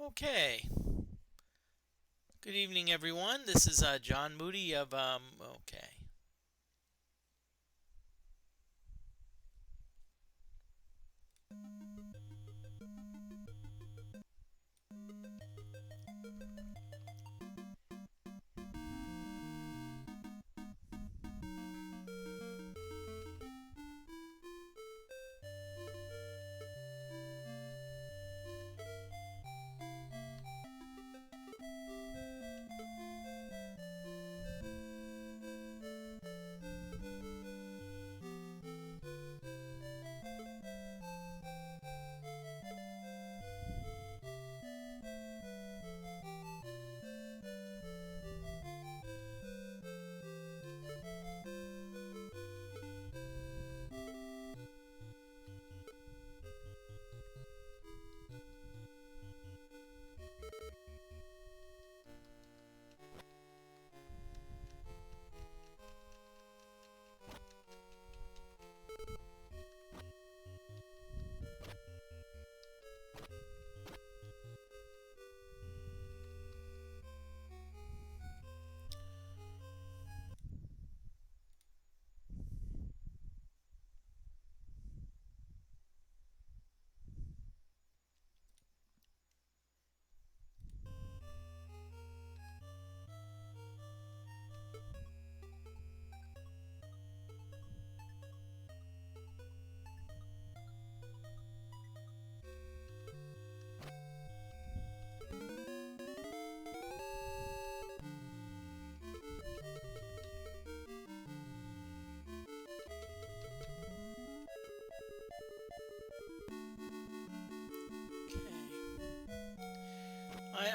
Okay. Good evening, everyone. This is John Moody of, okay.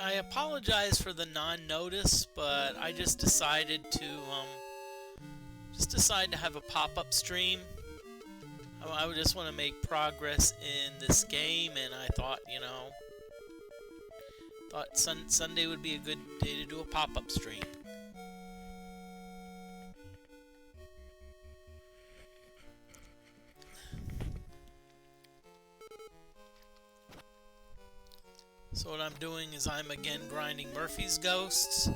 I apologize for the non-notice, but I just decided to have a pop-up stream. I would just want to make progress in this game, and I thought, Sunday would be a good day to do a pop-up stream. So what I'm doing is I'm again grinding Murphy's Ghosts.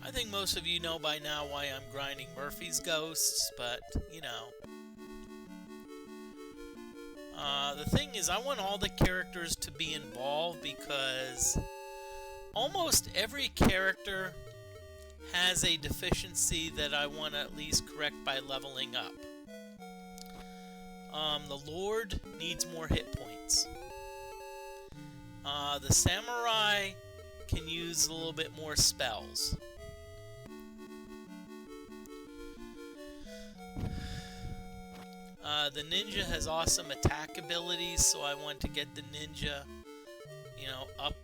I think most of you know by now why I'm grinding Murphy's Ghosts, but, the thing is I want all the characters to be involved because almost every character has a deficiency that I want to at least correct by leveling up. The Lord needs more hit points. The Samurai can use a little bit more spells. The Ninja has awesome attack abilities, so I want to get the Ninja, up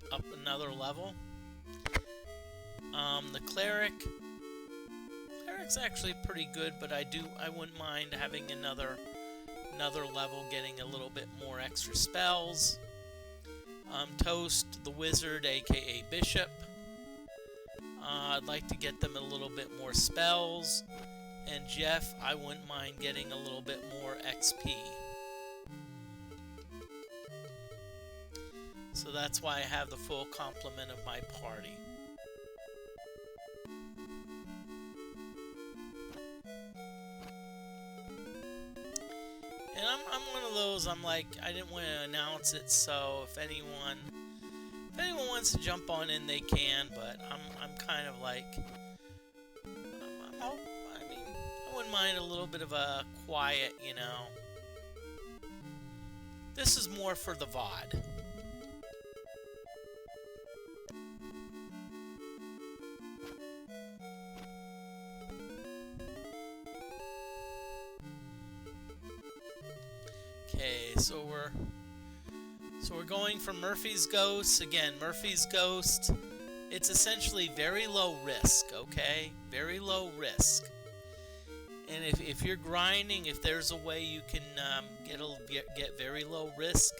another level. The Cleric's actually pretty good, but I wouldn't mind having another level, getting a little bit more extra spells. Toast, the Wizard, aka Bishop. I'd like to get them a little bit more spells. And Jeff, I wouldn't mind getting a little bit more XP. So that's why I have the full complement of my party. And I'm one of those, I'm like, I didn't want to announce it, so if anyone wants to jump on in, they can, but I'm kind of like, I wouldn't mind a little bit of a quiet, This is more for the VOD. Okay, so we're going for Murphy's Ghost. Again, Murphy's Ghost, it's essentially very low risk, okay? Very low risk. And if you're grinding, if there's a way you can get very low risk,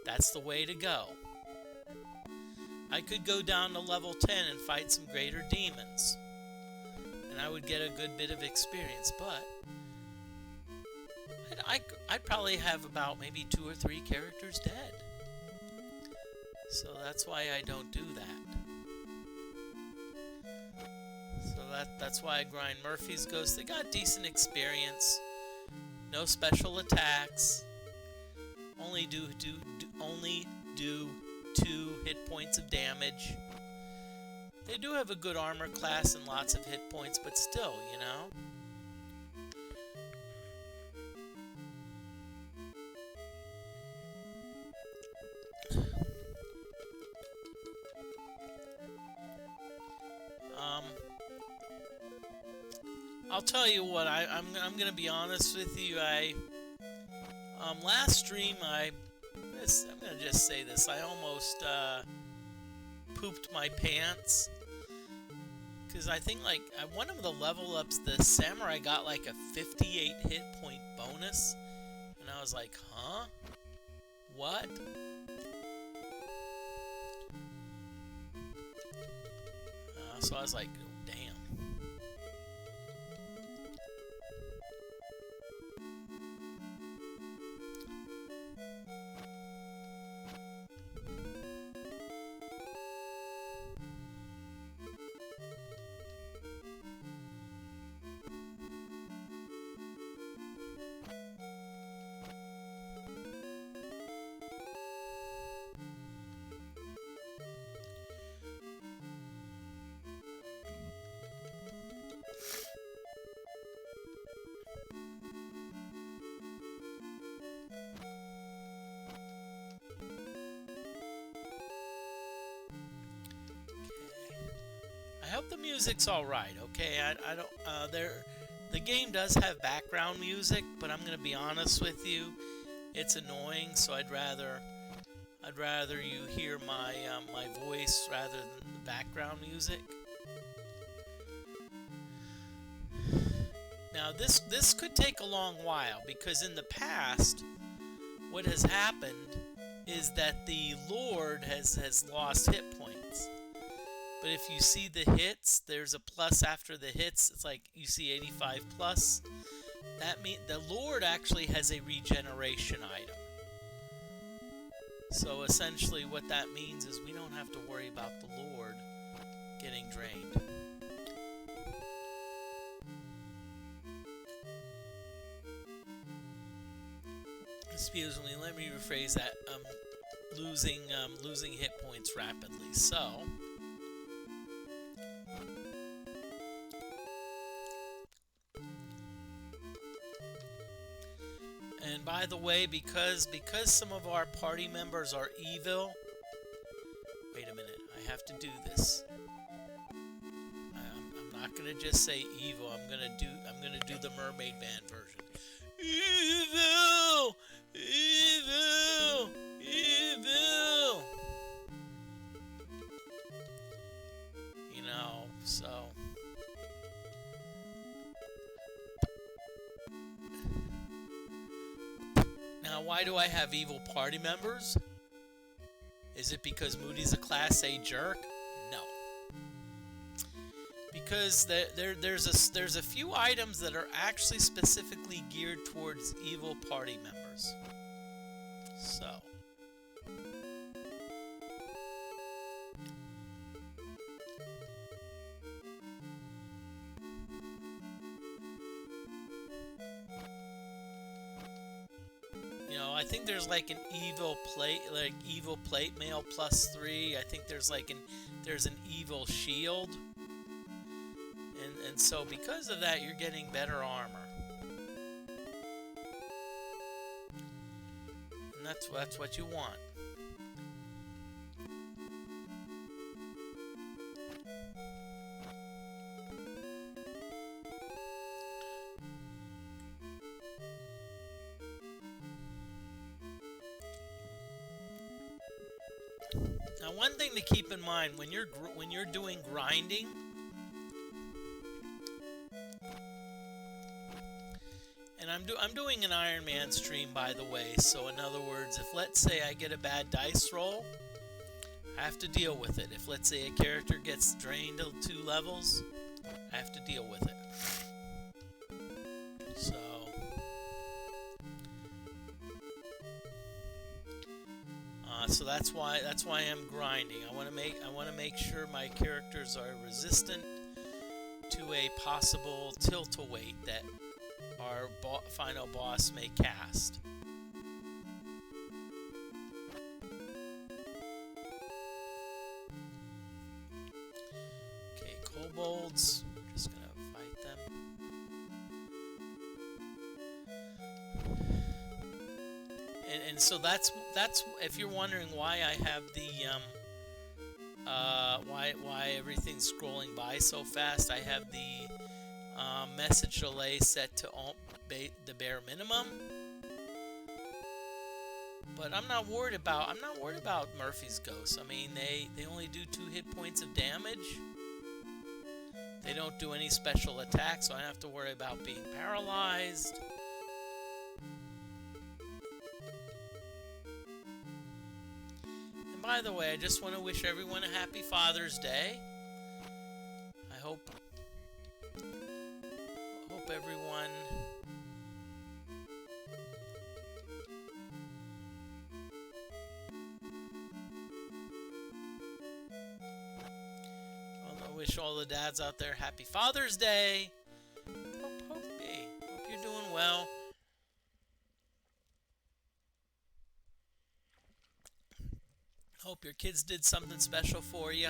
that's the way to go. I could go down to level 10 and fight some greater demons, and I would get a good bit of experience, but I'd probably have about maybe 2 or 3 characters dead. So that's why I don't do that. So that's why I grind Murphy's Ghost. They got decent experience. No special attacks. Only do 2 hit points of damage. They do have a good armor class and lots of hit points, but still, you know. I'll tell you what, I'm gonna be honest with you. Last stream I'm gonna just say this. I almost pooped my pants because I think like one of the level ups, the samurai got like a 58 hit point bonus, and I was like, huh? What? So I was like, damn. I hope the music's all right. Okay, I don't. The game does have background music, but I'm gonna be honest with you, it's annoying. So I'd rather you hear my my voice rather than the background music. Now this could take a long while because in the past, what has happened is that the Lord has lost hit points. But if you see the hits, there's a plus after the hits. It's like you see 85 plus. That means the Lord actually has a regeneration item. So essentially what that means is we don't have to worry about the Lord getting drained. Excuse me, let me rephrase that. Losing hit points rapidly. So and by the way, because some of our party members are evil. Wait a minute, I have to do this. I'm not gonna just say evil. I'm gonna do the Mermaid Man version. Evil, evil, evil. You know, so. Now, why do I have evil party members? Is it because Moody's a Class A jerk? No. Because there's a few items that are actually specifically geared towards evil party members. So. I think there's like an evil plate mail +3. I think there's an evil shield, and so because of that, you're getting better armor, and that's what you want. Now, one thing to keep in mind when you're doing grinding, and I'm doing an Iron Man stream, by the way. So in other words, if let's say I get a bad dice roll, I have to deal with it. If let's say a character gets drained to 2 levels, I have to deal with it. So So that's why I'm grinding. I want to make sure my characters are resistant to a possible tilt-a-weight that our final boss may cast. Okay, kobolds. We're just gonna fight them. And so that's if you're wondering why I have the why everything's scrolling by so fast, I have the message delay set to the bare minimum. But I'm not worried about Murphy's Ghost. I mean, they only do 2 hit points of damage. They don't do any special attacks, so I don't have to worry about being paralyzed. And by the way, I just want to wish everyone a happy Father's Day. I hope everyone I wish all the dads out there happy Father's Day. Hope you're doing well. Hope your kids did something special for you.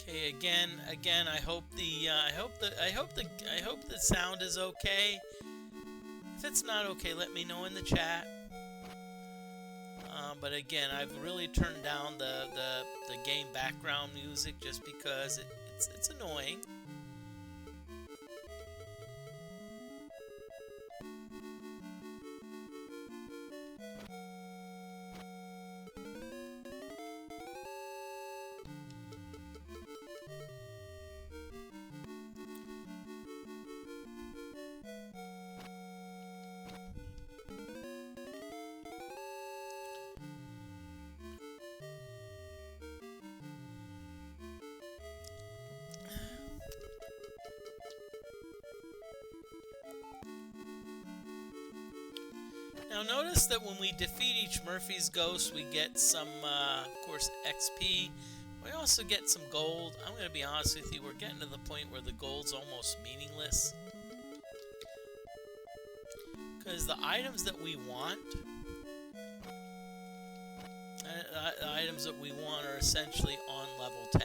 Okay, again, I hope the sound is okay. If it's not okay, let me know in the chat. But again, I've really turned down the game background music just because it's annoying. Now notice that when we defeat each Murphy's Ghost, we get some, of course, XP. We also get some gold. I'm going to be honest with you, we're getting to the point where the gold's almost meaningless. Because the items that we want, are essentially on level 10.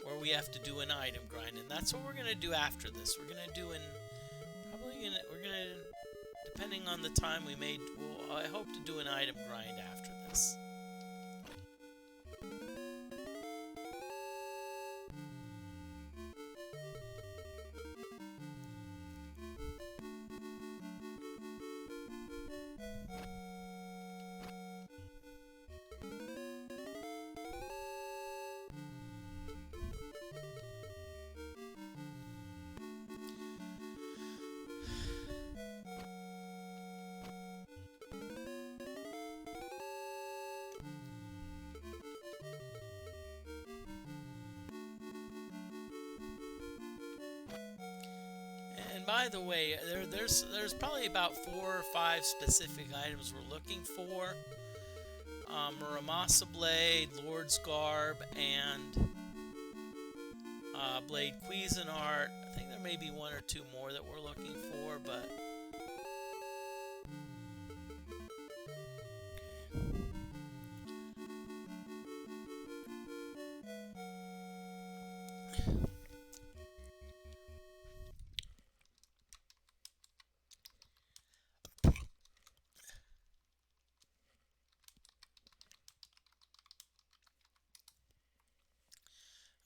Where we have to do an item grind. And that's what we're going to do after this. We're going to do depending on the time we made, well, I hope to do an item grind after this. By the way, there's probably about 4 or 5 specific items we're looking for. Muramasa Blade, Lord's Garb, and Blade Cuisinart. I think there may be 1 or 2 more that we're looking for, but...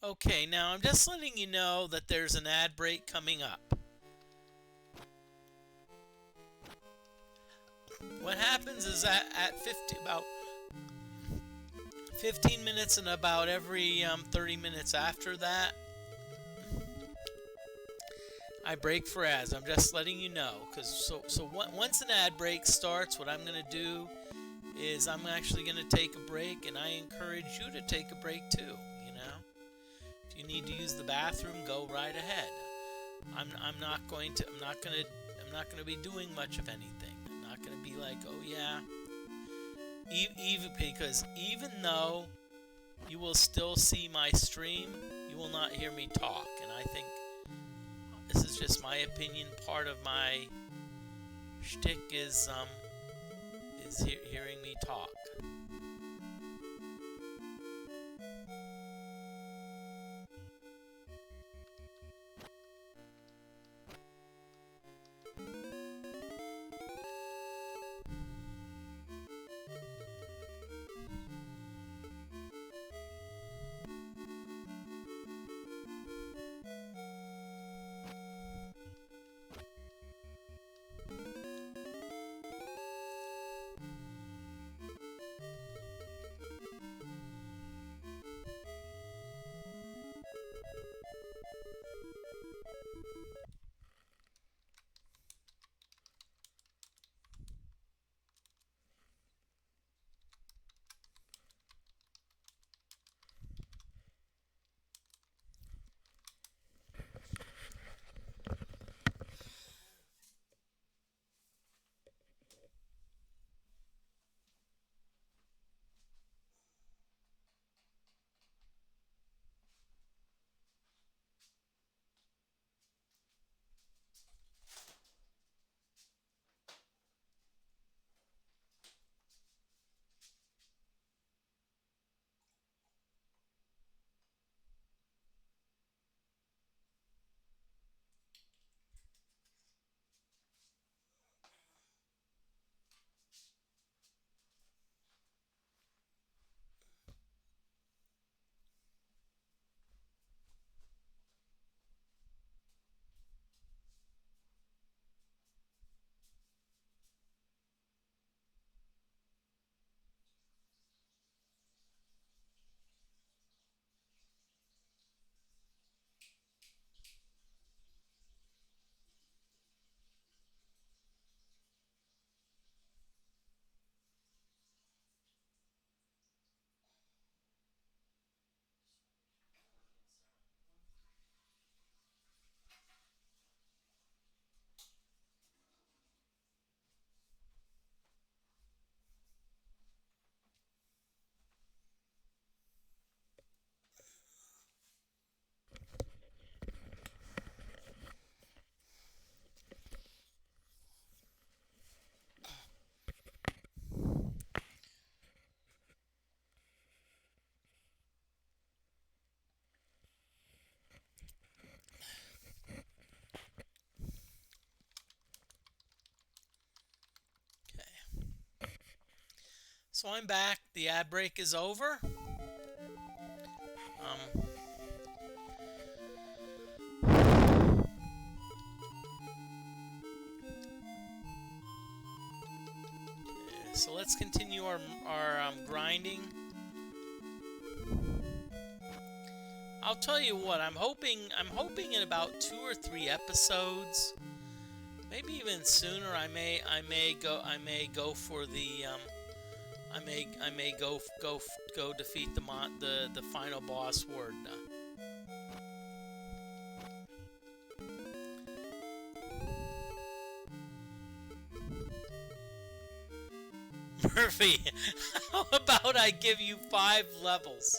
Okay, now I'm just letting you know that there's an ad break coming up. What happens is that at about 15 minutes and about every 30 minutes after that, I break for ads. I'm just letting you know, because once an ad break starts, what I'm going to do is I'm actually going to take a break, and I encourage you to take a break too. You know, if you need to use the bathroom, go right ahead. I'm not going to be doing much of anything. I'm not going to be like, oh yeah, because even though you will still see my stream, you will not hear me talk, and I think this is just my opinion. Part of my shtick is hearing me talk. So I'm back. The ad break is over. So let's continue our grinding. I'll tell you what. I'm hoping in about 2 or 3 episodes, maybe even sooner. I may go for the I may go defeat the final boss Wardna. Murphy, how about I give you 5 levels?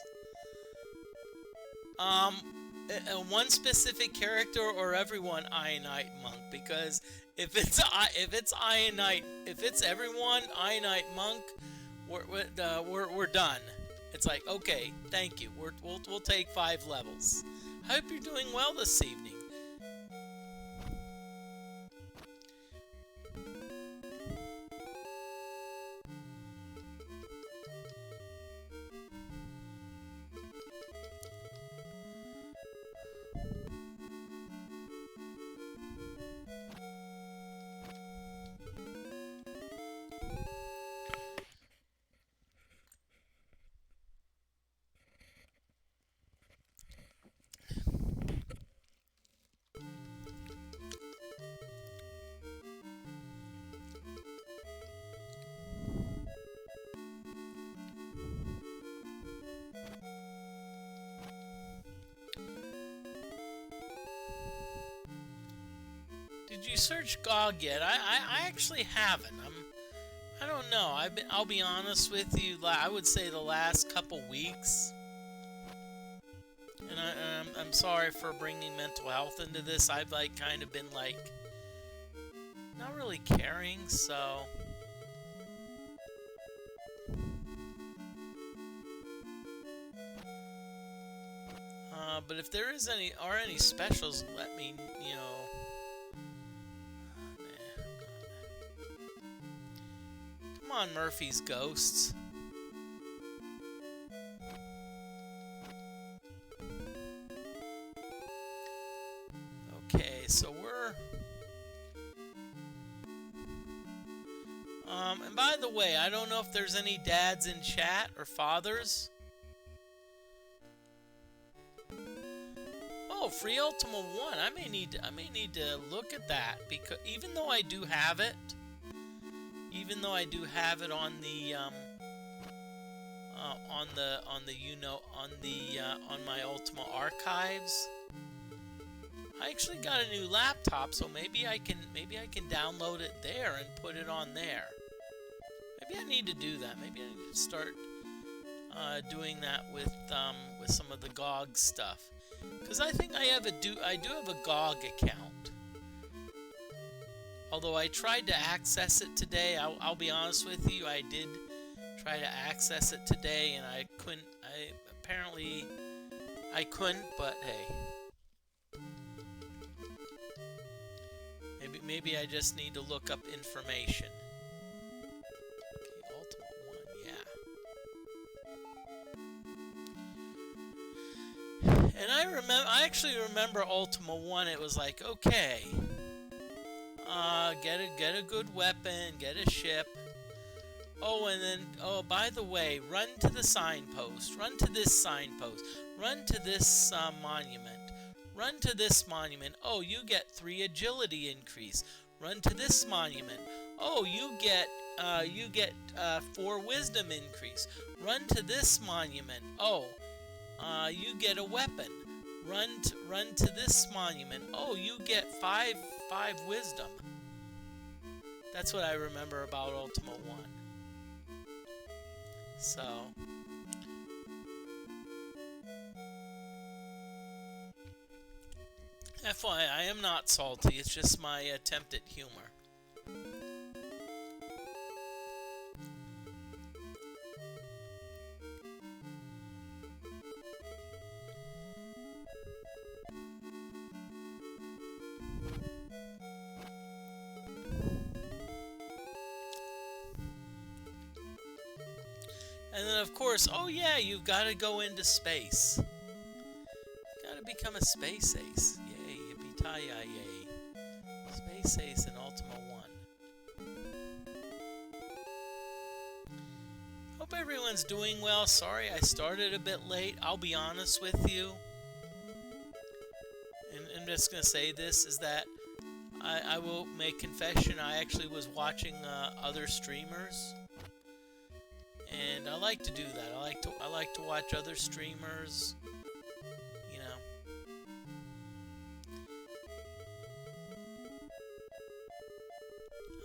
One specific character or everyone Ionite Monk, because if it's Ionite, if it's everyone Ionite Monk, we're done. It's like, okay, thank you. We'll take 5 levels. I hope you're doing well this evening. did you search GOG yet? I actually haven't. I don't know. I'll be honest with you. I would say the last couple weeks. And I'm sorry for bringing mental health into this. I've like kind of been like not really caring, so but if there is any specials, let me Come on, Murphy's Ghosts. Okay, so we're and by the way, I don't know if there's any dads in chat or fathers. Oh, free Ultima 1. I may need to look at that, because even though I do have it on on my Ultima archives, I actually got a new laptop, so maybe I can download it there and put it on there. Maybe I need to do that. Maybe I need to start doing that with some of the GOG stuff, because I think I do have a GOG account. Although I tried to access it today, I'll be honest with you, I did try to access it today, and I couldn't. Apparently I couldn't. But hey. Maybe I just need to look up information. Okay, Ultimate 1, yeah. And I actually remember Ultima 1, it was like, okay, get a good weapon, get a ship. Oh, and then, by the way, run to the signpost, run to this signpost, run to this monument. Run to this monument. Oh, you get 3 agility increase. Run to this monument. Oh, you get 4 wisdom increase. Run to this monument. Oh, you get a weapon. Run to this monument. Oh, you get 5 wisdom. That's what I remember about Ultima 1. So FYI, I am not salty, it's just my attempt at humor. And then of course, oh yeah, you've got to go into space. You've got to become a space ace. Yippee-ki-yay. Space Ace in Ultima 1. Hope everyone's doing well. Sorry I started a bit late. I'll be honest with you. And I'm just going to say this, is that I will make confession. I actually was watching other streamers. And I like to do that. I like to watch other streamers.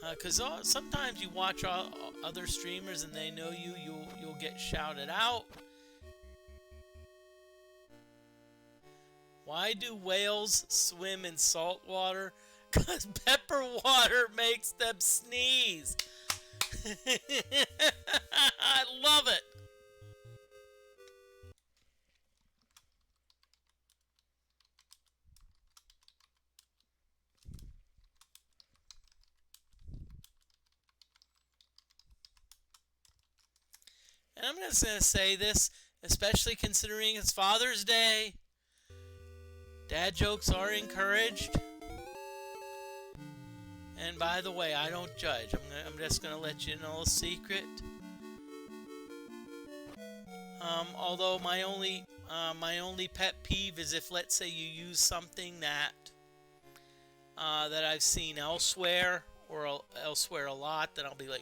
Because sometimes you watch other streamers and they know you'll get shouted out. Why do whales swim in salt water? Because pepper water makes them sneeze. I love it. And I'm just going to say this, especially considering it's Father's Day. Dad jokes are encouraged. And by the way, I don't judge. I'm just going to let you know a secret. Although my only pet peeve is if, let's say, you use something that I've seen elsewhere or elsewhere a lot, then I'll be like,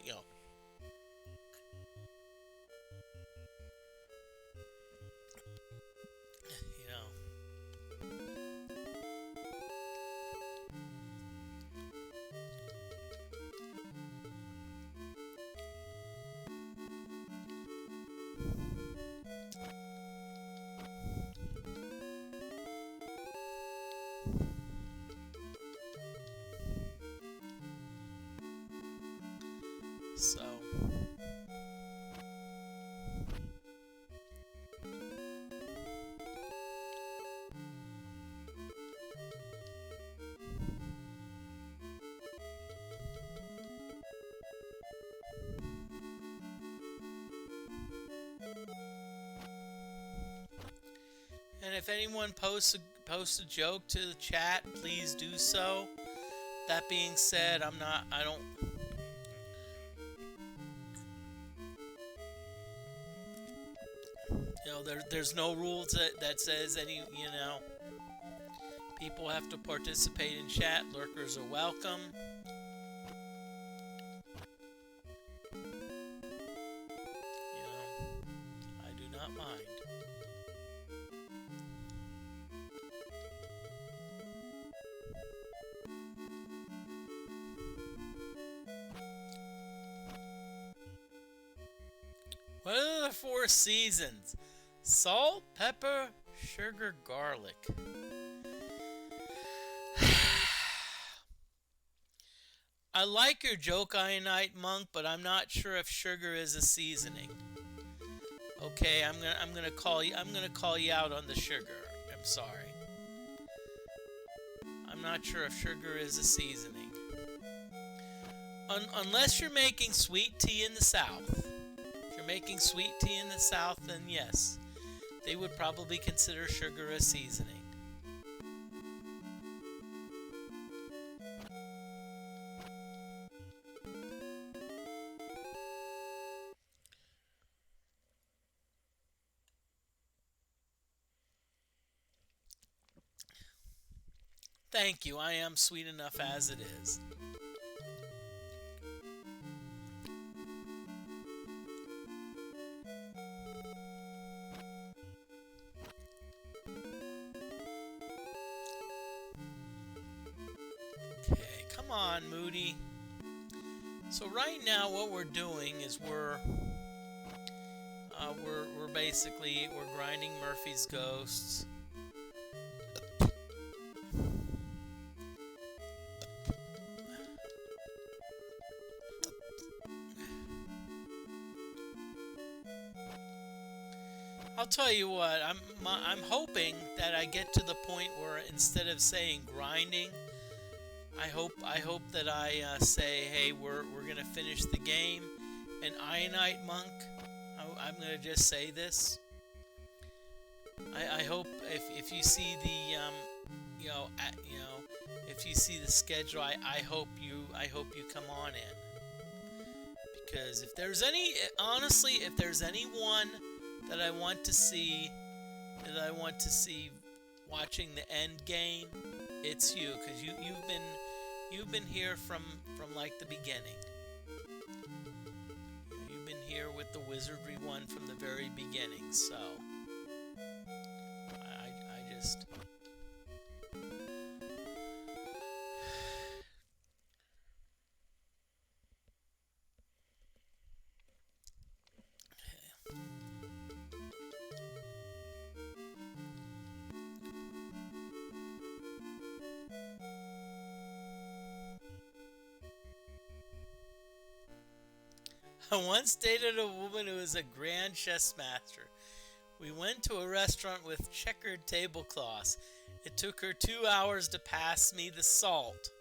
So. And if anyone posts a joke to the chat, please do so. That being said, I don't. There's no rules that says people have to participate in chat. Lurkers are welcome. I do not mind. What are the 4 seasons? Salt, pepper, sugar, garlic. I like your joke, Ionite Monk, but I'm not sure if sugar is a seasoning. Okay, I'm gonna call you out on the sugar. I'm sorry. I'm not sure if sugar is a seasoning. Unless you're making sweet tea in the South. If you're making sweet tea in the South, then yes, they would probably consider sugar a seasoning. Thank you. I am sweet enough as it is. Okay, come on, Moody. So right now, what we're doing is we're grinding Murphy's Ghosts. I'll tell you what, I'm hoping that I get to the point where instead of saying grinding, I hope that I say, hey, we're gonna finish the game. And Ionite Monk, I'm gonna just say this. I hope if you see the if you see the schedule, I hope you come on in, because if there's anyone that I want to see watching the end game, it's you, because you've been here from like the beginning. You've been here with the Wizardry one from the very beginning, so I just I once dated a woman who was a grand chess master. We went to a restaurant with checkered tablecloths. It took her 2 hours to pass me the salt.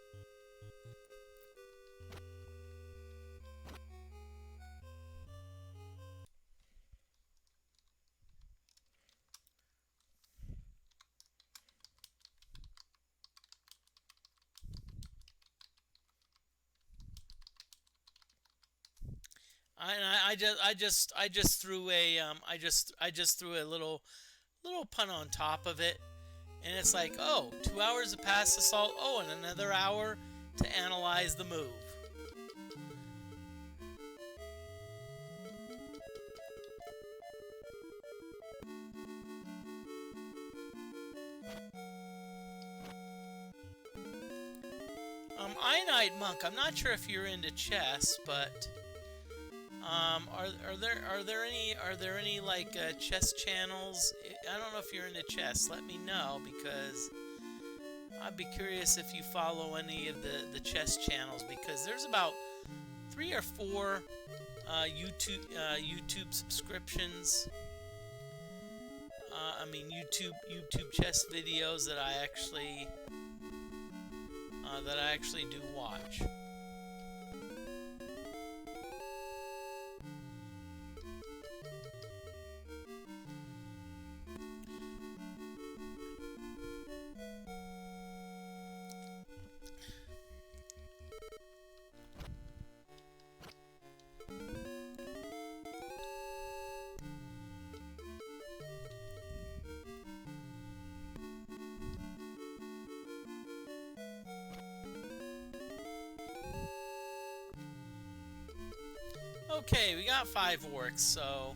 I just threw a little pun on top of it, and it's like, oh, 2 hours to pass the salt. Oh, and another hour to analyze the move. Ionite Monk, I'm not sure if you're into chess, but are there any like chess channels? I don't know if you're into chess. Let me know, because I'd be curious if you follow any of the chess channels, because there's about or four YouTube subscriptions. I mean YouTube chess videos that I actually do watch. Okay, we got 5 orcs, so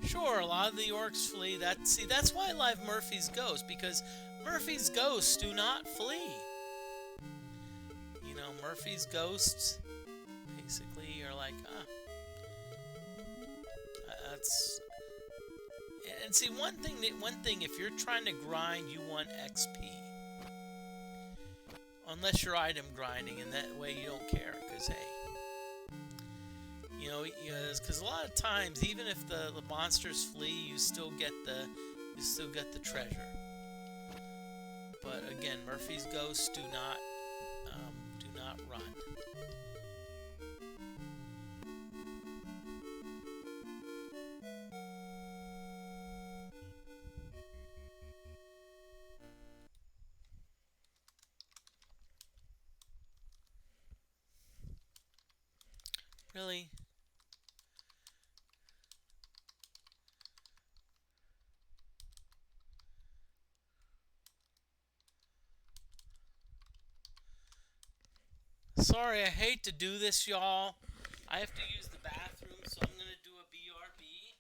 sure, a lot of the orcs flee. That's why I love Murphy's Ghost, because Murphy's ghosts do not flee. You know, Murphy's ghosts basically are like, that's. And see, one thing, if you're trying to grind, you want XP. Unless you're item grinding, and that way you don't care, because hey. You know, because a lot of times, even if the monsters flee, you still get the treasure. But again, Murphy's ghosts do not run. Really? Sorry, I hate to do this, y'all. I have to use the bathroom, so I'm gonna do a BRB.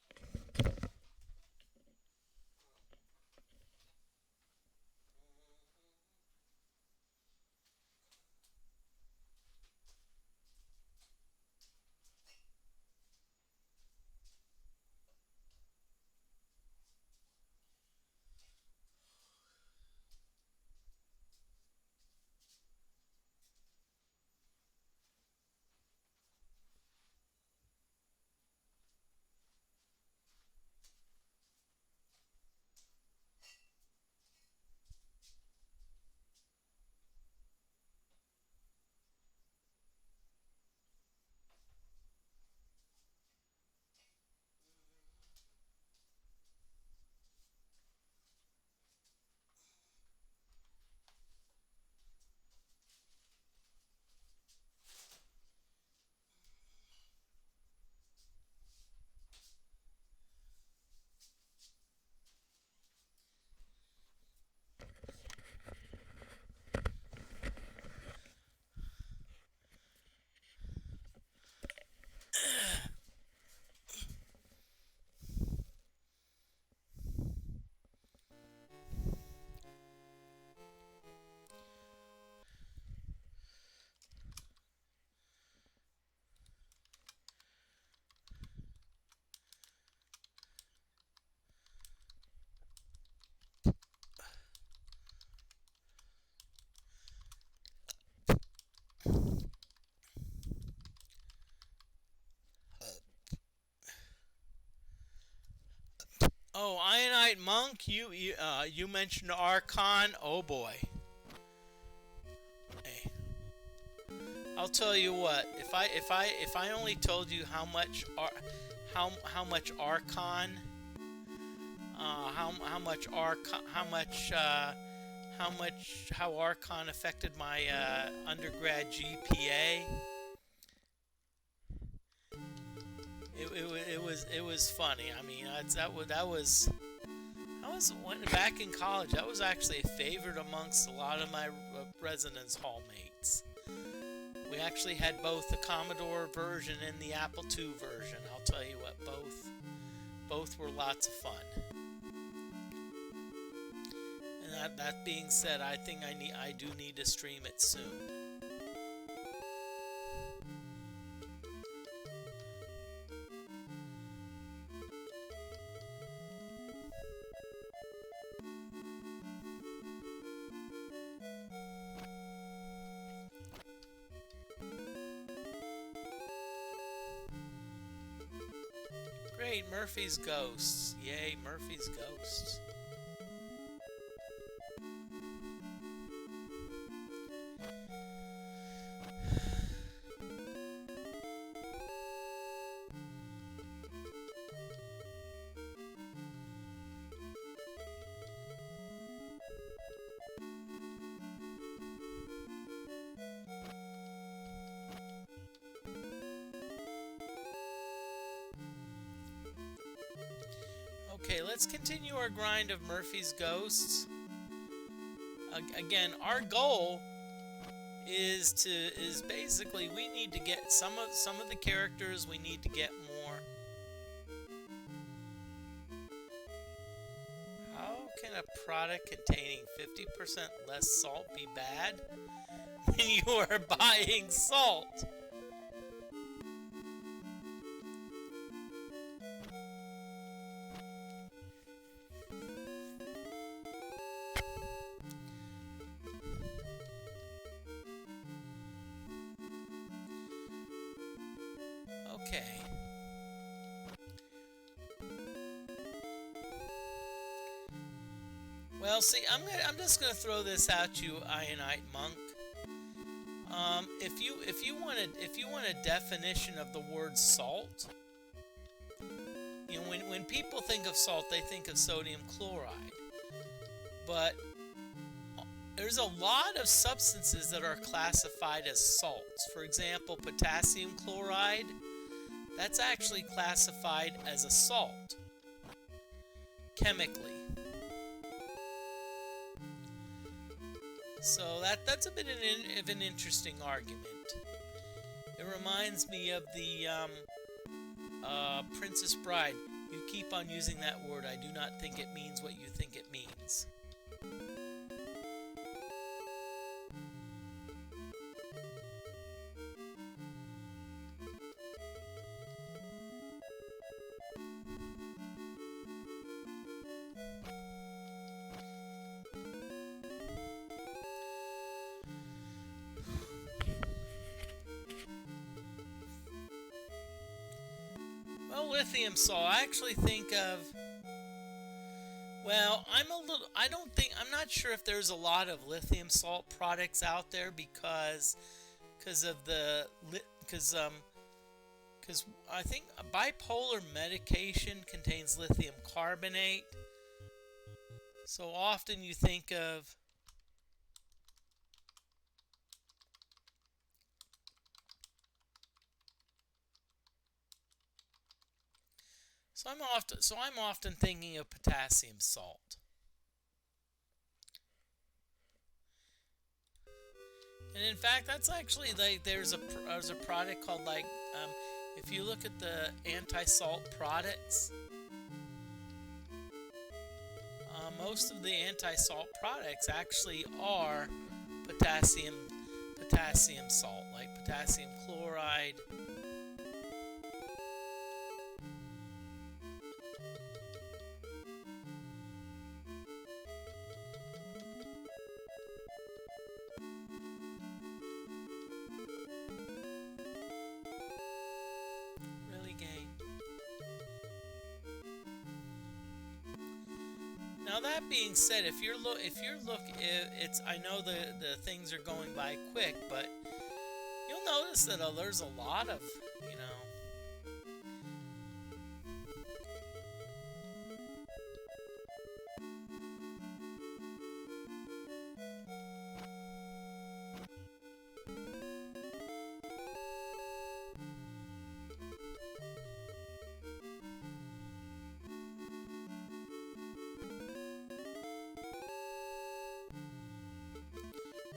Oh, Ionite Monk, you mentioned Archon. Oh boy. Hey, I'll tell you what. If I only told you how much Archon, how Archon affected my undergrad GPA. It was funny. I mean, that was when back in college. That was actually a favorite amongst a lot of my residence hall mates. We actually had both the Commodore version and the Apple II version. I'll tell you what, both were lots of fun. And that being said, I think I do need to stream it soon. Great, Murphy's Ghosts. Yay, Murphy's Ghosts. Okay, let's continue our grind of Murphy's Ghosts. Again, our goal is basically we need to get some of the characters, we need to get more. How can a product containing 50% less salt be bad when you are buying salt? Okay. Well, see, I'm just gonna throw this at you, Ionite Monk. If you want a definition of the word salt, you know, when people think of salt, they think of sodium chloride, but there's a lot of substances that are classified as salts. For example, potassium chloride. That's actually classified as a salt, chemically. So that's a bit of an interesting argument. It reminds me of the Princess Bride. You keep on using that word. I do not think it means what you think it means. Well, lithium salt, I actually think of, well, I'm not sure if there's a lot of lithium salt products out there because I think bipolar medication contains lithium carbonate. So often you think of So I'm often thinking of potassium salt. And in fact, that's actually like there's a product called like if you look at the anti-salt products, most of the anti-salt products actually are potassium salt, like potassium chloride. Now that being said, I know the things are going by quick, but you'll notice that there's a lot of, you know,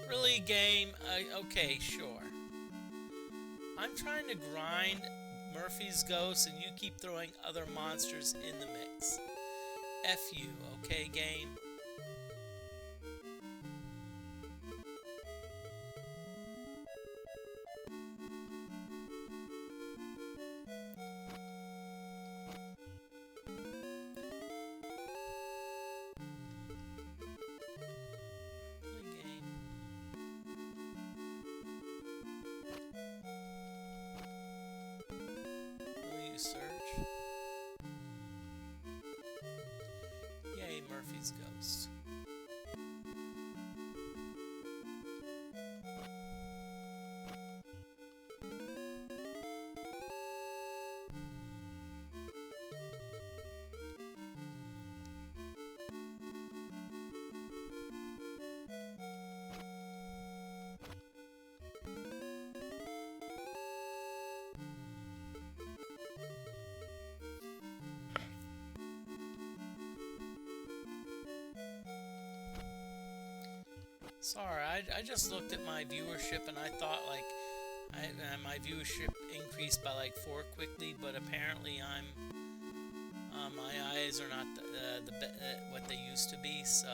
really game. Okay, sure. I'm trying to grind Murphy's Ghost, and you keep throwing other monsters in the mix. F you, okay, game? Search. Murphy's Ghost. Sorry, I just looked at my viewership and I thought like my viewership increased by like 4 quickly, but apparently my eyes are not what they used to be. So.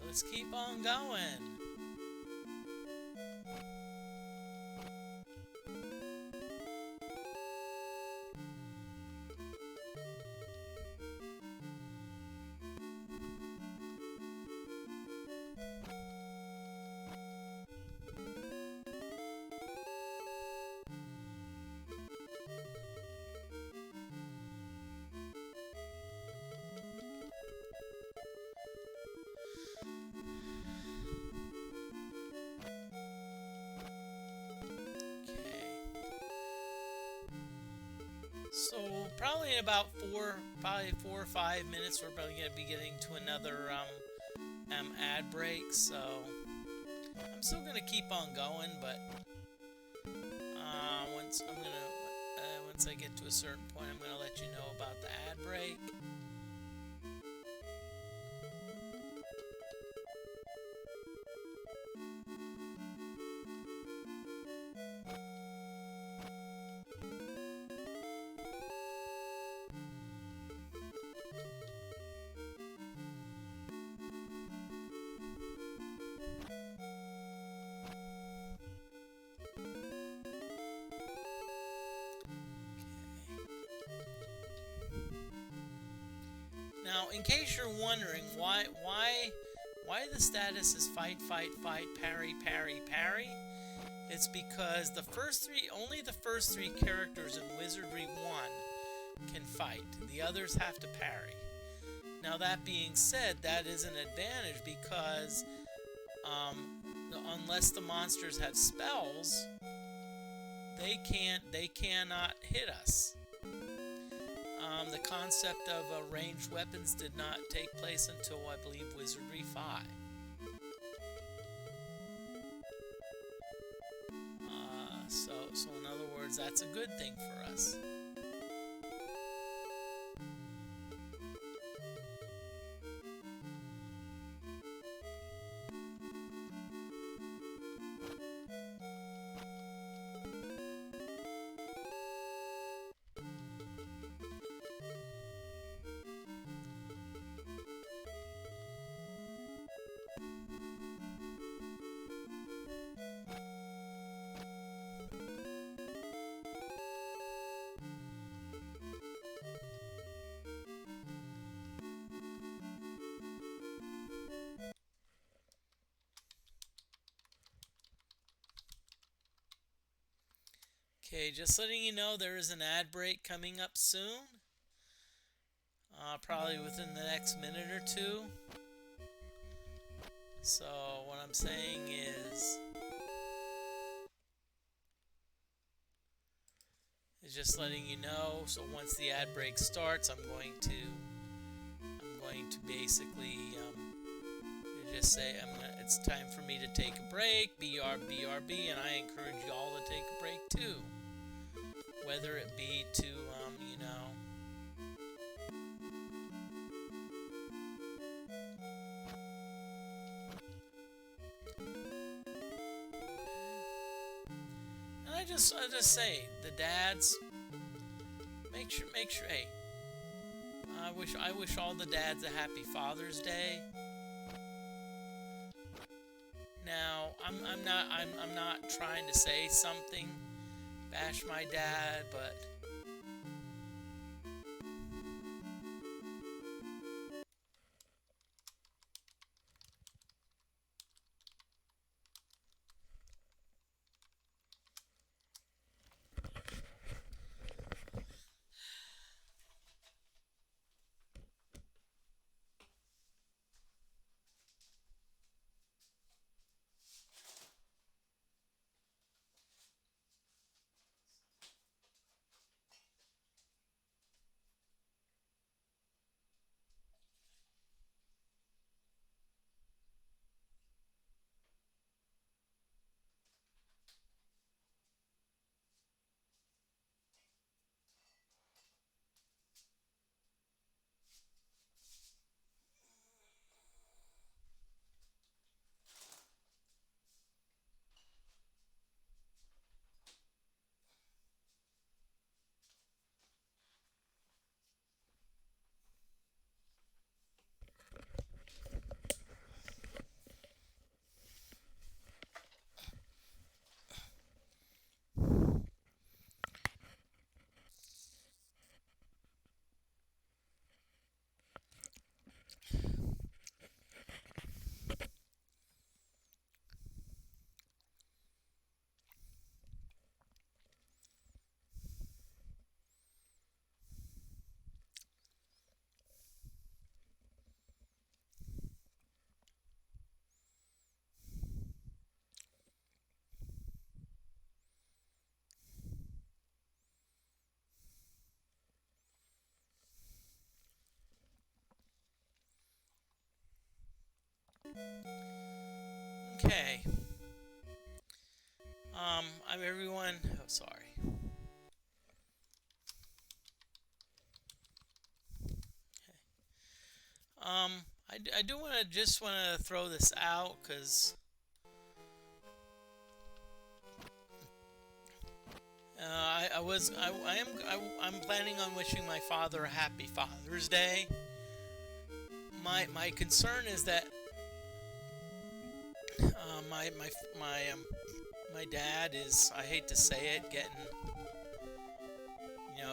Let's keep on going. So probably in about 4 or 5 minutes, we're probably going to be getting to another ad break. So I'm still going to keep on going, but once I get to a certain point, I'm going to let you know about the ad break. Now, in case you're wondering why the status is fight, fight, fight, parry, parry, parry, it's because only the first 3 characters in Wizardry 1 can fight. The others have to parry. Now, that being said, that is an advantage because unless the monsters have spells, they cannot hit us. The concept of ranged weapons did not take place until, I believe, Wizardry 5. So in other words, that's a good thing for us. Okay, just letting you know there is an ad break coming up soon. Probably within the next minute or 2. So what I'm saying is just letting you know. So once the ad break starts, I'm going to basically just say it's time for me to take a break. BRB, and I encourage you all to take a break too. Whether it be to I just say the dads. Make sure. Hey, I wish all the dads a happy Father's Day. Now, I'm not trying to say something, bash my dad, but okay. I'm everyone. Oh, sorry. I do want to just want to throw this out because I'm planning on wishing my father a happy Father's Day. My concern is that my my my my dad is, I hate to say it, getting,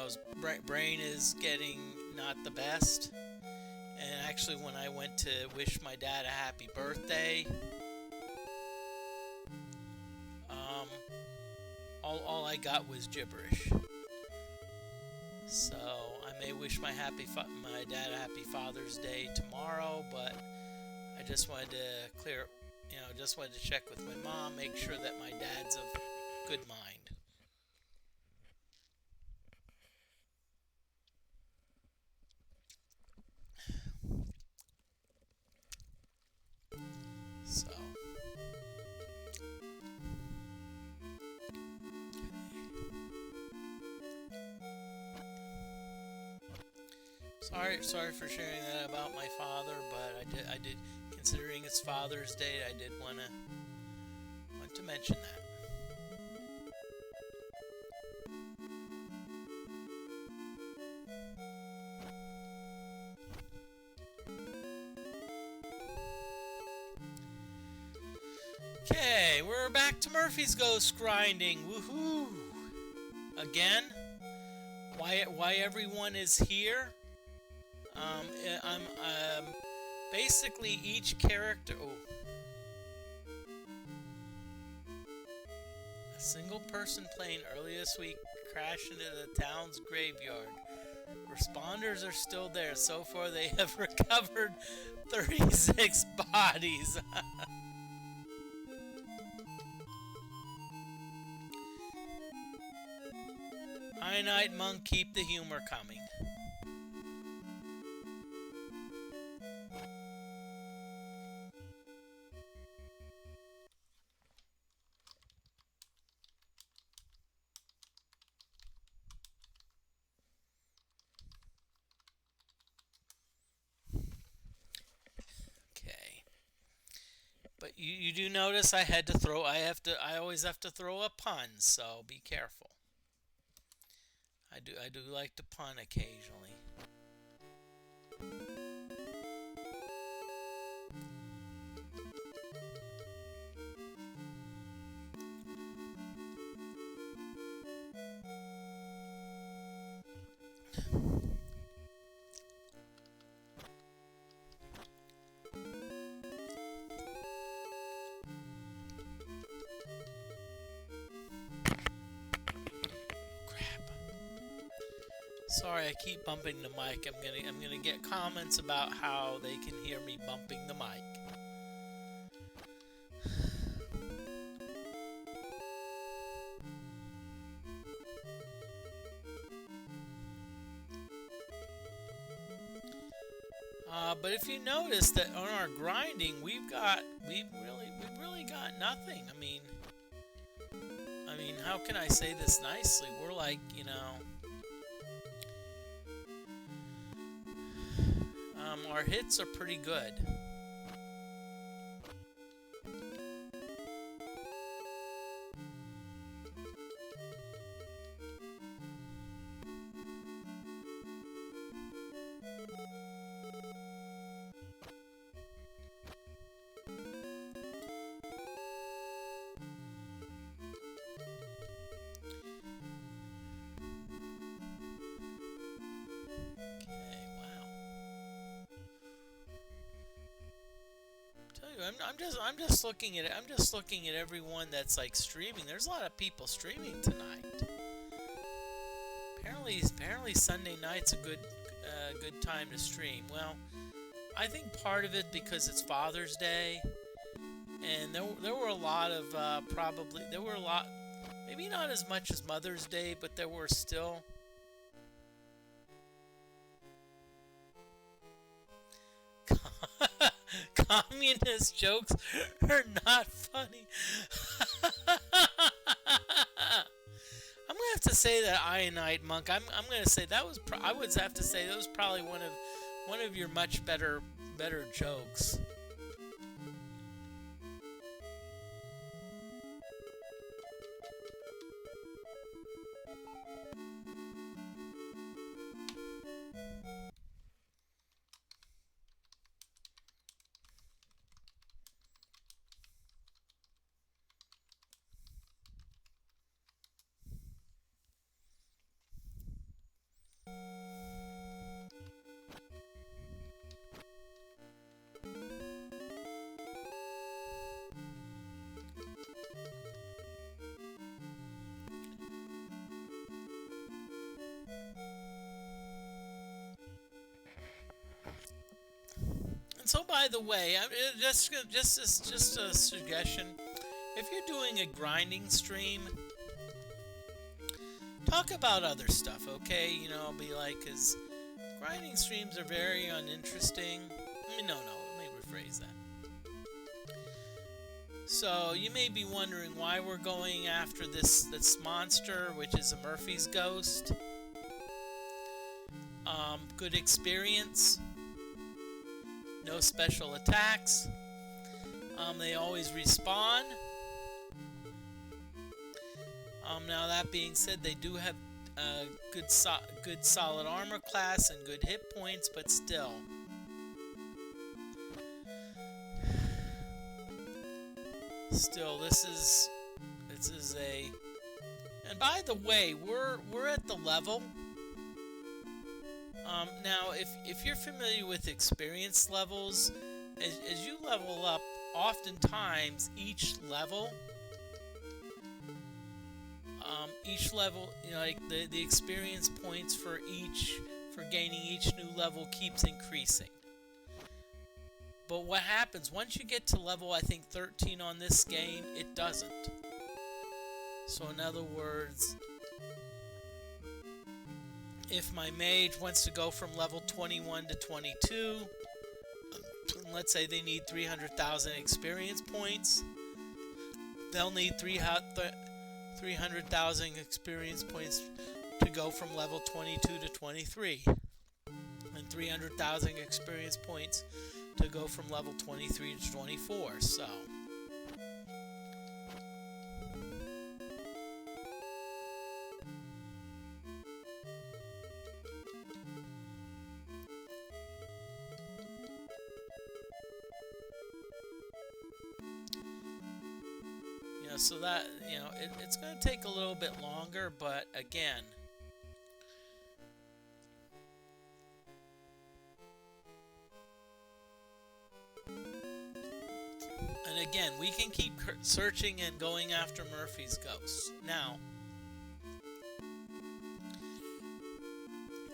his brain is getting not the best. And actually, when I went to wish my dad a happy birthday, all I got was gibberish. So I may wish my dad a happy Father's Day tomorrow, but I just wanted to just wanted to check with my mom, make sure that my dad's of good mind. So, sorry for sharing that about my father, but I did, considering it's Father's Day, I did want to mention that. Okay, we're back to Murphy's Ghost grinding. Woohoo! Again? Why everyone is here? I'm basically each character. Oh, a single person plane earlier this week crashed into the town's graveyard. Responders are still there. So far, they have recovered 36 bodies. Night Monk, keep the humor coming. But you do notice I always have to throw a pun, so be careful. I do like to pun occasionally. Sorry, I keep bumping the mic. I'm gonna get comments about how they can hear me bumping the mic. But if you notice that on our grinding, we've really got nothing. I mean, how can I say this nicely? We're like, our hits are pretty good. I'm just looking at it. I'm just looking at everyone that's like streaming. There's a lot of people streaming tonight. Apparently Sunday night's a good time to stream. Well, I think part of it because it's Father's Day, and there were a lot of maybe not as much as Mother's Day, but there were still. Communist jokes are not funny. I'm gonna have to say that Ionite Monk. I'm gonna say that was. I would have to say that was probably one of your much better jokes. So, by the way, just a suggestion. If you're doing a grinding stream, talk about other stuff, okay? Be like, because grinding streams are very uninteresting. No, let me rephrase that. So, you may be wondering why we're going after this monster, which is a Murphy's Ghost. Good experience. No special attacks. They always respawn. Now that being said, they do have good solid armor class and good hit points, but still. This is a. And by the way, we're at the level. Now, if you're familiar with experience levels, as you level up, oftentimes each level, like the experience points for gaining each new level keeps increasing. But what happens once you get to level, I think 13 on this game, it doesn't. So in other words, if my mage wants to go from level 21 to 22, let's say they need 300,000 experience points, they'll need 300,000 experience points to go from level 22 to 23, and 300,000 experience points to go from level 23 to 24. So So that, it's going to take a little bit longer, but again, we can keep searching and going after Murphy's ghost. Now,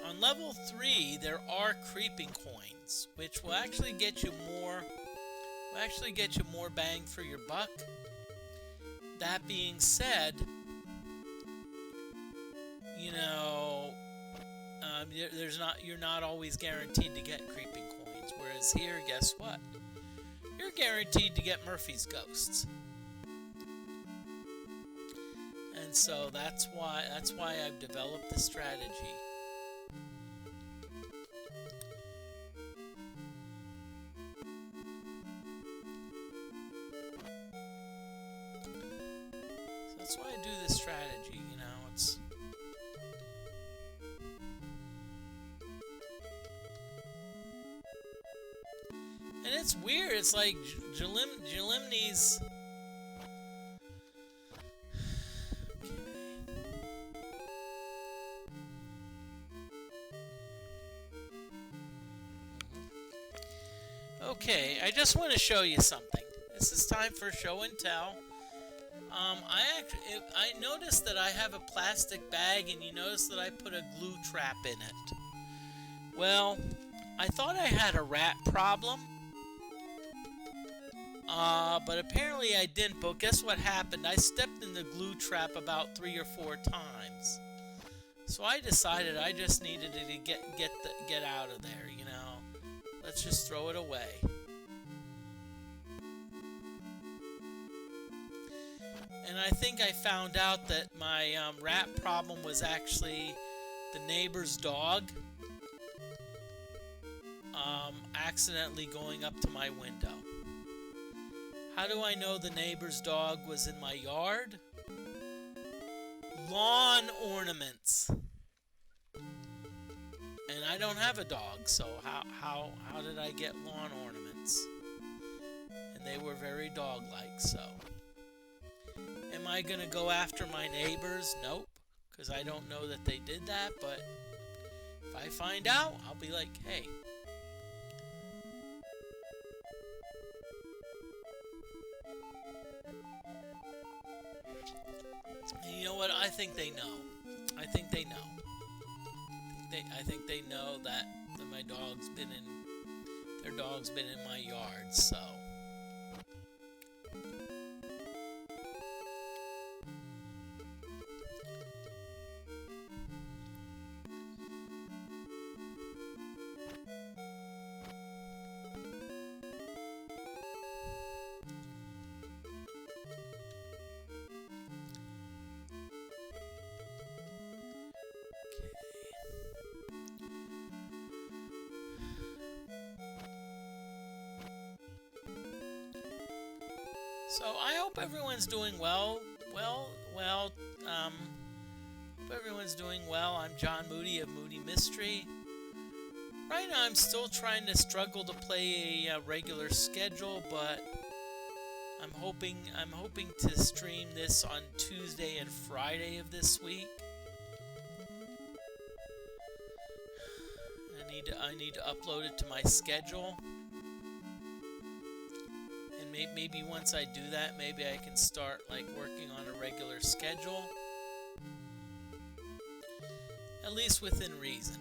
on level 3, there are creeping coins, which will actually get you more. Bang for your buck. That being said, you're not always guaranteed to get creeping coins. Whereas here, guess what? You're guaranteed to get Murphy's ghosts. And so that's why I've developed this strategy. So that's why I do this strategy, it's and it's weird. It's like Jalimni's. Okay, I just want to show you something. This is time for show and tell. I noticed that I have a plastic bag, and you notice that I put a glue trap in it. Well, I thought I had a rat problem. But apparently I didn't. But guess what happened? I stepped in the glue trap about 3 or 4 times. So I decided I just needed to get out of there. Let's just throw it away. And I think I found out that my rat problem was actually the neighbor's dog accidentally going up to my window. How do I know the neighbor's dog was in my yard? Lawn ornaments. And I don't have a dog, so how did I get lawn ornaments? And they were very dog-like, so. Am I going to go after my neighbors? Nope, because I don't know that they did that, but if I find out, I'll be like, hey. And you know what? I think they know. I think they know. I think they know that my dog's been in. Their dog's been in my yard, so. So I hope everyone's doing well. Hope everyone's doing well. I'm John Moody of Moody Mystery. Right now I'm still trying to struggle to play a regular schedule, but I'm hoping to stream this on Tuesday and Friday of this week. I need to upload it to my schedule. Maybe once I do that, maybe I can start working on a regular schedule. At least within reason.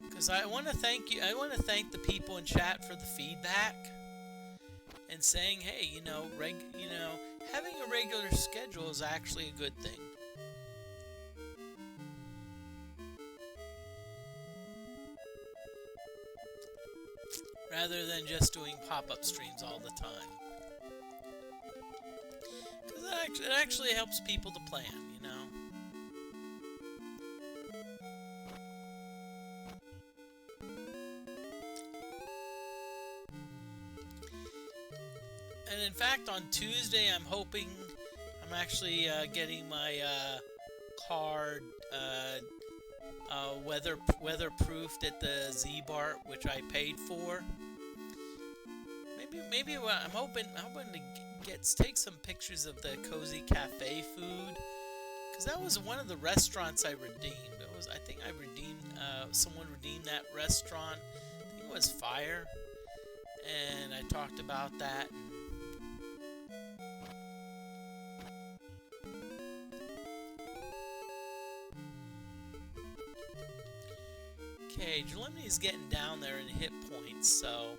Because I want to thank you. I want to thank the people in chat for the feedback and saying, hey, having a regular schedule is actually a good thing. Rather than just doing pop-up streams all the time. Because it actually helps people to plan, And in fact, on Tuesday, I'm actually getting my card weatherproofed at the Z-Bar, which I paid for. maybe what I'm hoping to take some pictures of the Cozy Cafe food, because that was one of the restaurants I redeemed. I think I redeemed someone redeemed that restaurant. I think it was Fire, and I talked about that. Okay, Gelimni's getting down there in hit points, so.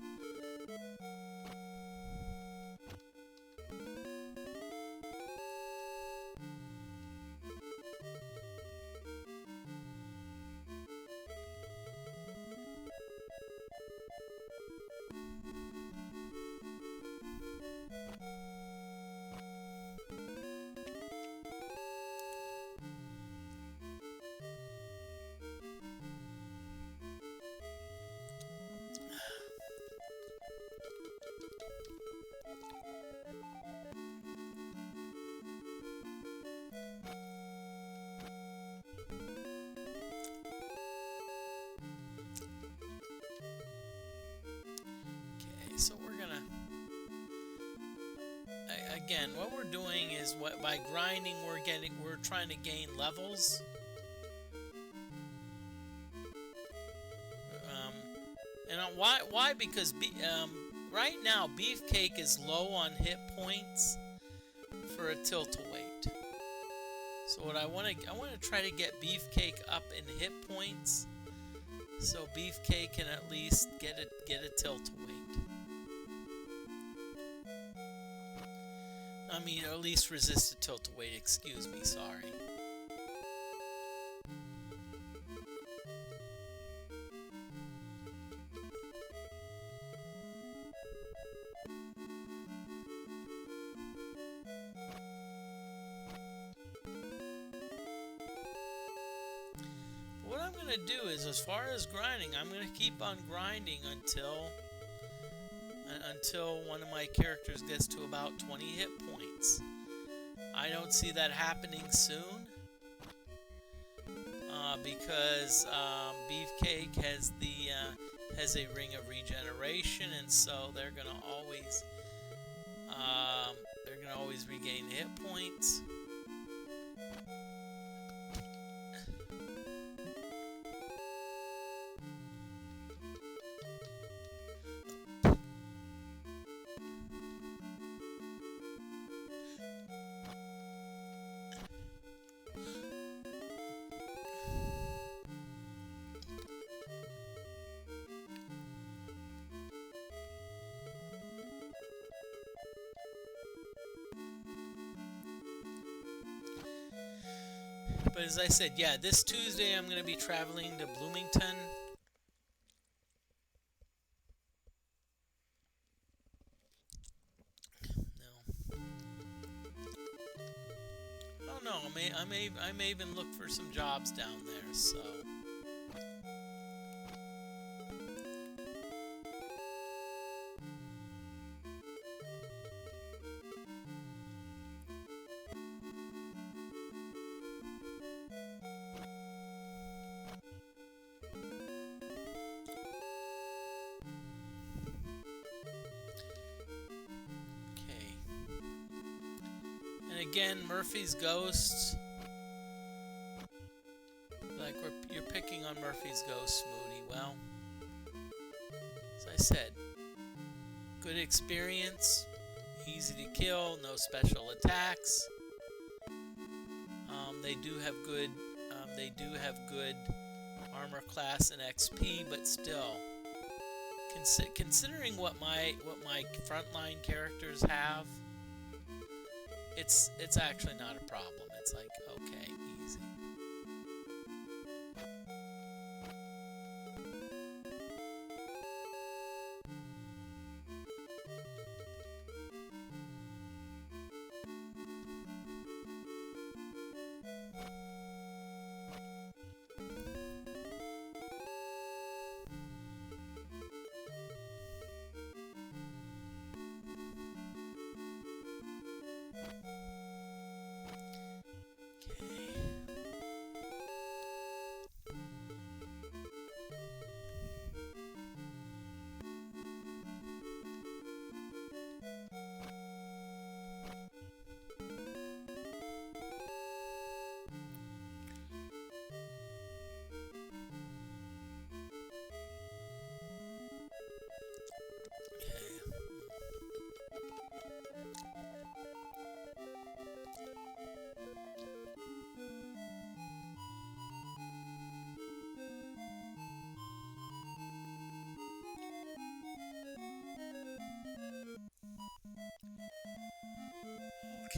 So we're gonna again, what we're doing is by grinding we're trying to gain levels. And why? Because right now Beefcake is low on hit points for a tilt-a-weight. So what I want to try to get Beefcake up in hit points, so Beefcake can at least get a tilt-a-weight. I mean, or at least resist a tilt-a-weight, excuse me, sorry. What I'm going to do is, as far as grinding, I'm going to keep on grinding until one of my characters gets to about 20 hit points. I don't see that happening soon, because Beefcake has a ring of regeneration, and so they're gonna always regain hit points. But as I said, yeah, this Tuesday I'm going to be traveling to Bloomington. No. Oh no, I may even look for some jobs down there, so. Again, Murphy's Ghost. Like you're picking on Murphy's Ghost, Moody. Well, as I said, good experience, easy to kill, no special attacks. They do have good. Armor class and XP, but still, considering what my frontline characters have. It's actually not a problem. It's like, okay, easy.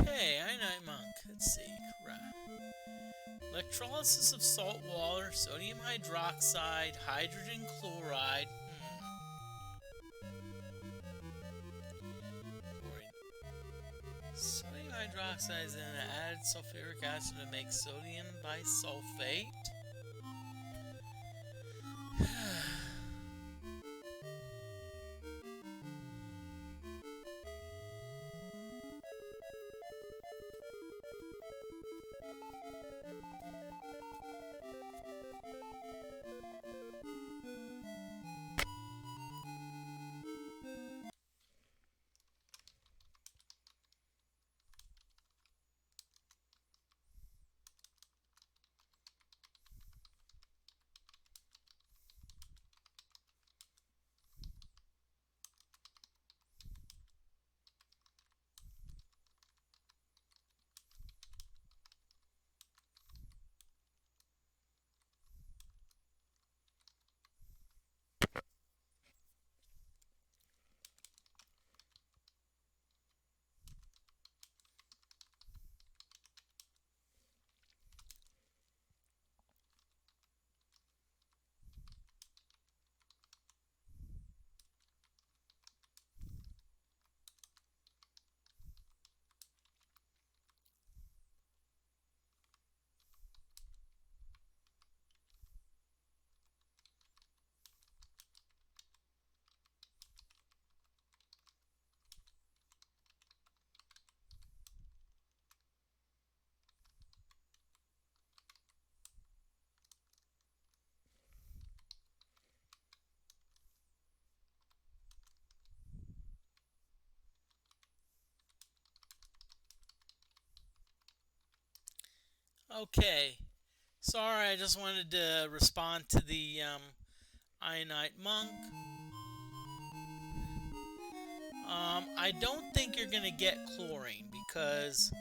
Okay, Ironite Monk. Let's see. Electrolysis of salt water, sodium hydroxide, hydrogen chloride. Sodium hydroxide is then added sulfuric acid to make sodium bisulfate. Okay. Sorry, I just wanted to respond to the Ionite Monk. I don't think you're gonna get chlorine because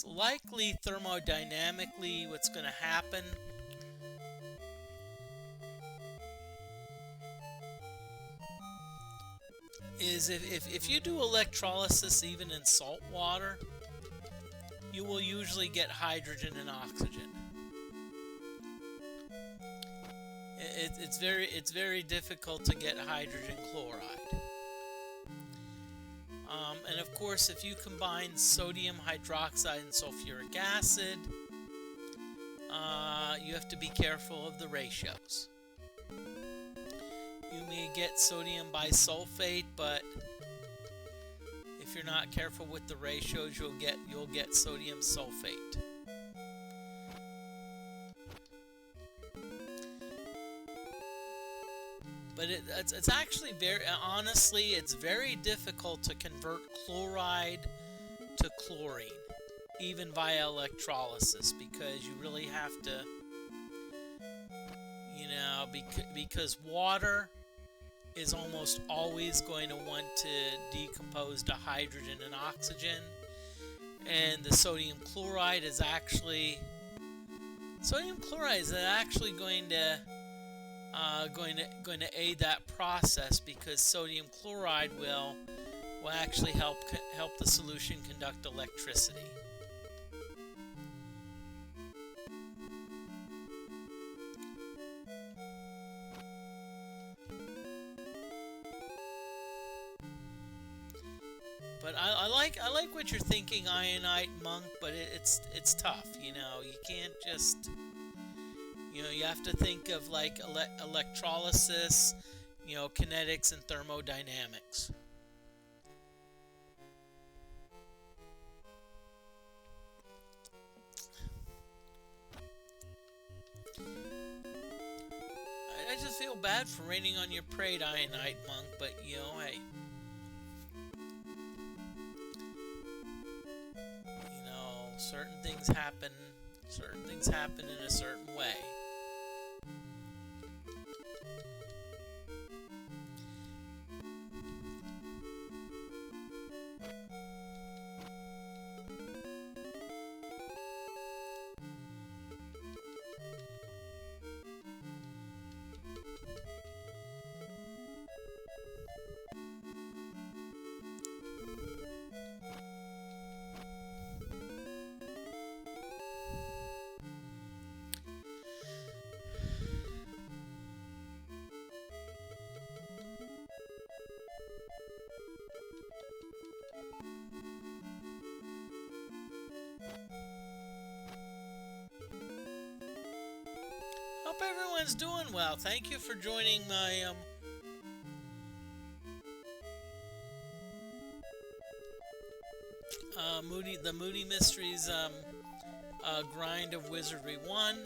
likely thermodynamically what's gonna happen is if you do electrolysis even in salt water, you will usually get hydrogen and oxygen. It's very difficult to get hydrogen chloride. And of course, if you combine sodium hydroxide and sulfuric acid, you have to be careful of the ratios. You may get sodium bisulfate, but if you're not careful with the ratios, you'll get sodium sulfate. But it's actually honestly, it's very difficult to convert chloride to chlorine, even via electrolysis, because you really have to, because water is almost always going to want to decompose to hydrogen and oxygen, and the sodium chloride is actually going to aid that process, because sodium chloride will actually help the solution conduct electricity. But I like what you're thinking, Ionite Monk, but it's tough. You can't just. You have to think of like electrolysis, kinetics and thermodynamics. I just feel bad for raining on your parade, Ionite Monk, but hey. Certain things happen in a certain way. hope everyone's doing well. Thank you for joining my Moody Mysteries grind of Wizardry 1.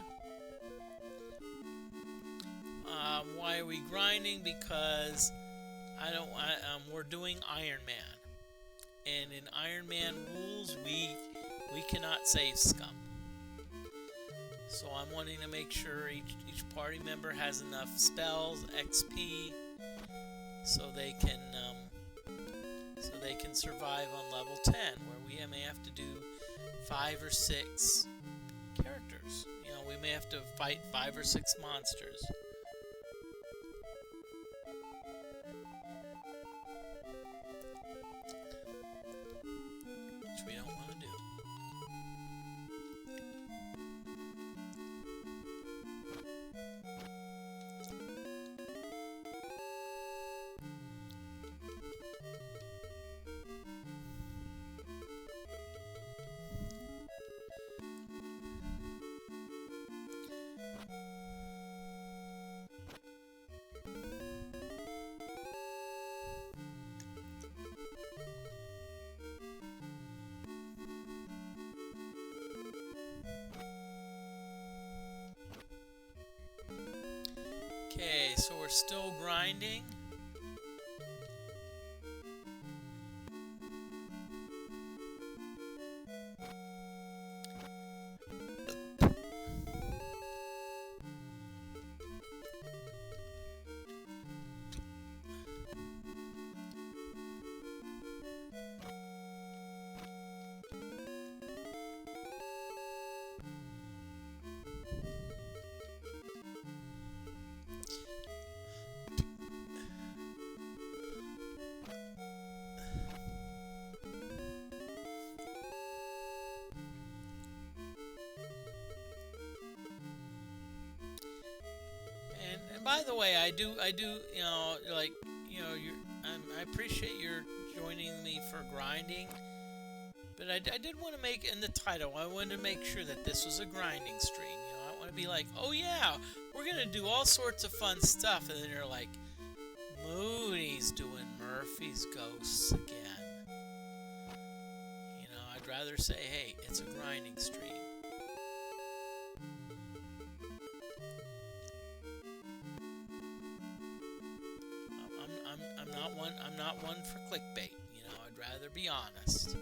Why are we grinding? Because we're doing Iron Man, and in Iron Man rules we cannot save scum. So I'm wanting to make sure each party member has enough spells, XP, so they can survive on level 10, where we may have to do 5 or 6 characters. We may have to fight 5 or 6 monsters. Which we don't want to do. Okay, so we're still grinding. And by the way, I appreciate your joining me for grinding, but I did want to make, in the title, I wanted to make sure that this was a grinding stream. I want to be like, oh yeah, we're gonna do all sorts of fun stuff, and then you're like, Moody's doing Murphy's Ghosts again. I'd rather say, hey, it's a grinding stream. I'm not one for clickbait. I'd rather be honest.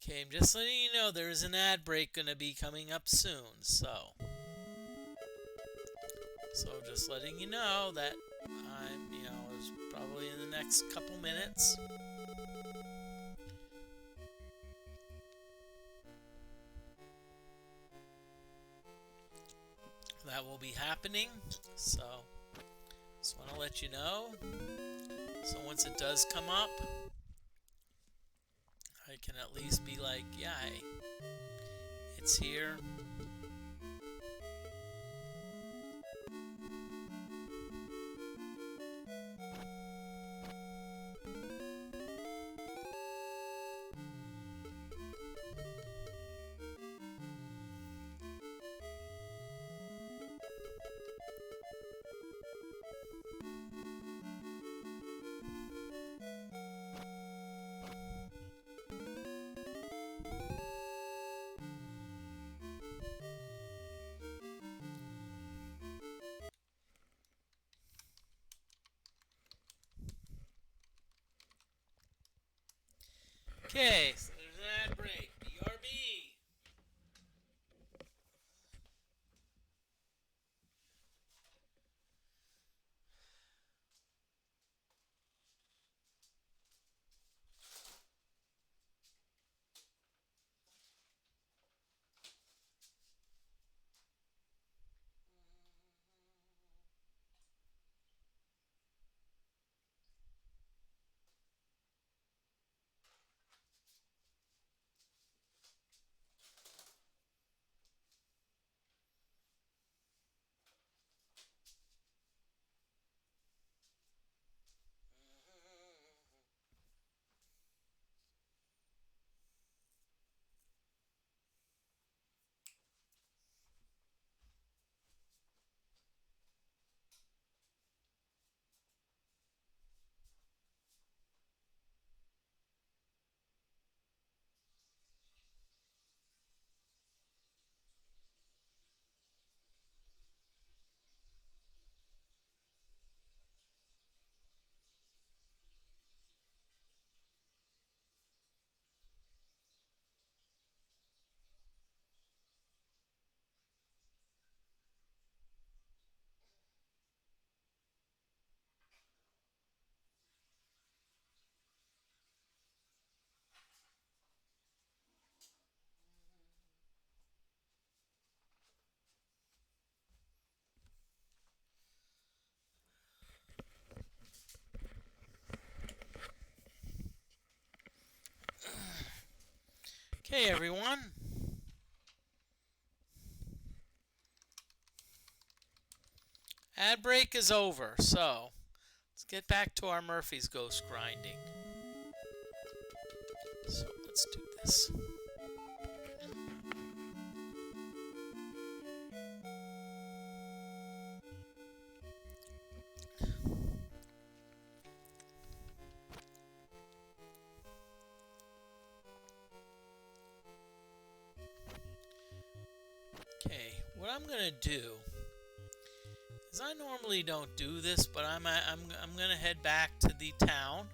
Okay, I'm just letting you know there's an ad break going to be coming up soon, so just letting you know that it's probably in the next couple minutes. That will be happening, so just want to let you know. So once it does come up, I can at least be like, yeah, hey, it's here. Okay, so there's an ad break. BRB. Okay, everyone. Ad break is over, so let's get back to our Murphy's Ghost grinding. So let's do this. Okay, what I'm gonna do is I normally don't do this, but I'm gonna head back to the town.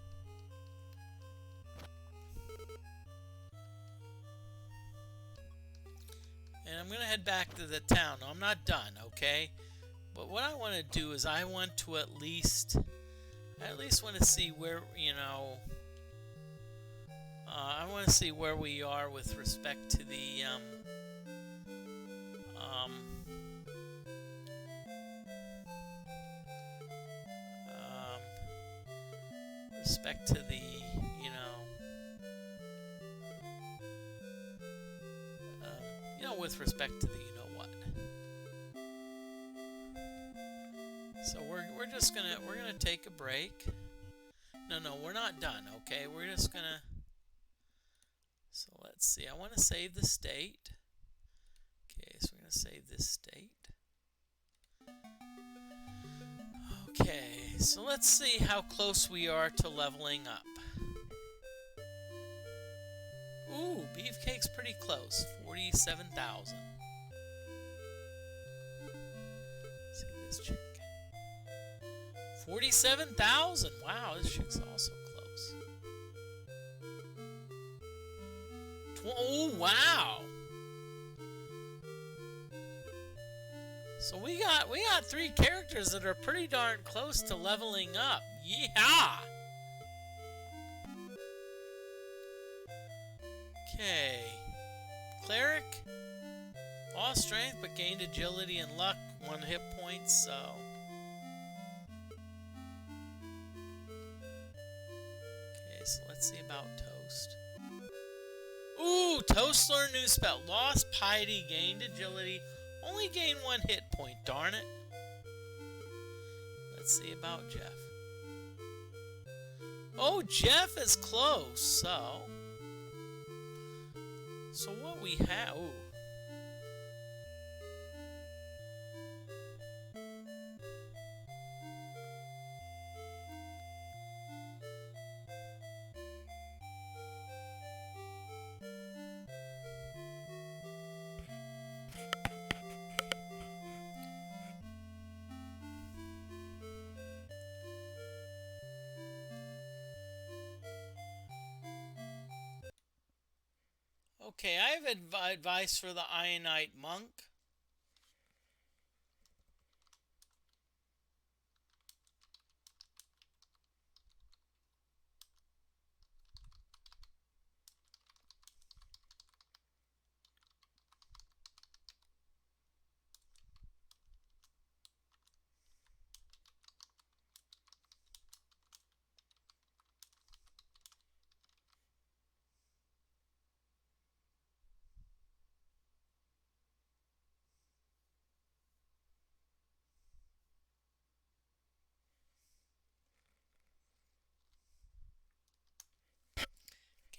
And I'm gonna head back to the town. Now, I'm not done, okay? But what I want to do is I want to at least want to see where, I want to see where we are with respect to the respect to the, with respect to the, what. So we're gonna take a break. No, we're not done. Okay, we're just gonna. So let's see. I want to save the state. Okay, so we're gonna save this state. Okay, so let's see how close we are to leveling up. Ooh, Beefcake's pretty close. 47,000. See this chick. 47,000. Wow, this chick's also close. Oh, wow. So we got 3 characters that are pretty darn close to leveling up. Yeah. Okay. Cleric lost strength but gained agility and luck, 1 hit point, so okay, so let's see about Toast. Ooh, Toast learned new spell. Lost piety, gained agility, only gained 1 hit point, darn it. Let's see about Jeff. Oh, Jeff is close, so what we have... Ooh. Okay, I have advice for the Ionite Monk.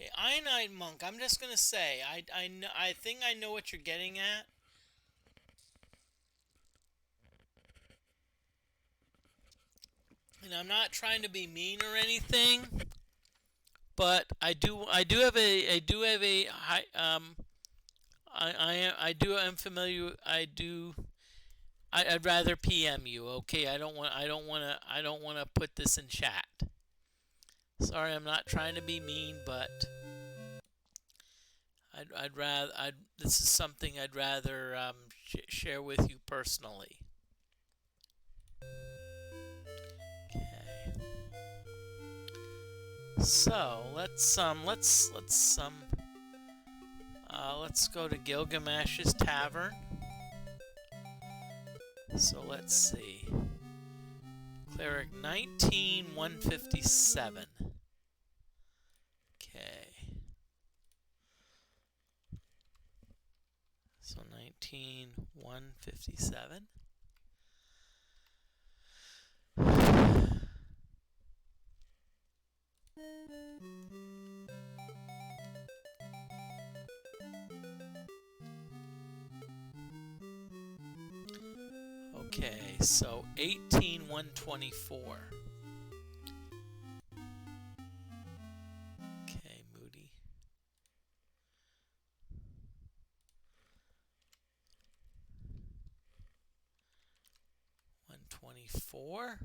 Okay, Ionite Monk. I'm just gonna say, I think I know what you're getting at. And I'm not trying to be mean or anything, but I do have a high I'm familiar. I'd rather PM you. Okay, I don't want to put this in chat. Sorry, I'm not trying to be mean, but this is something I'd rather share with you personally. Okay. So let's go to Gilgamesh's Tavern. So let's see. Cleric 19,157. Okay. So 19,157. Okay, so 18,124. Okay, Moody. 124.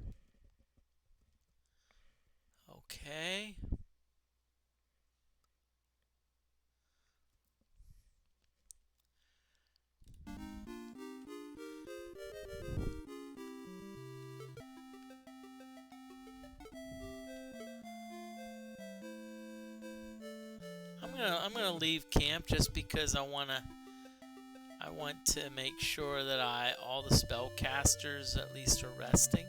Okay. I'm gonna leave camp just because I want to make sure that all the spellcasters at least are resting.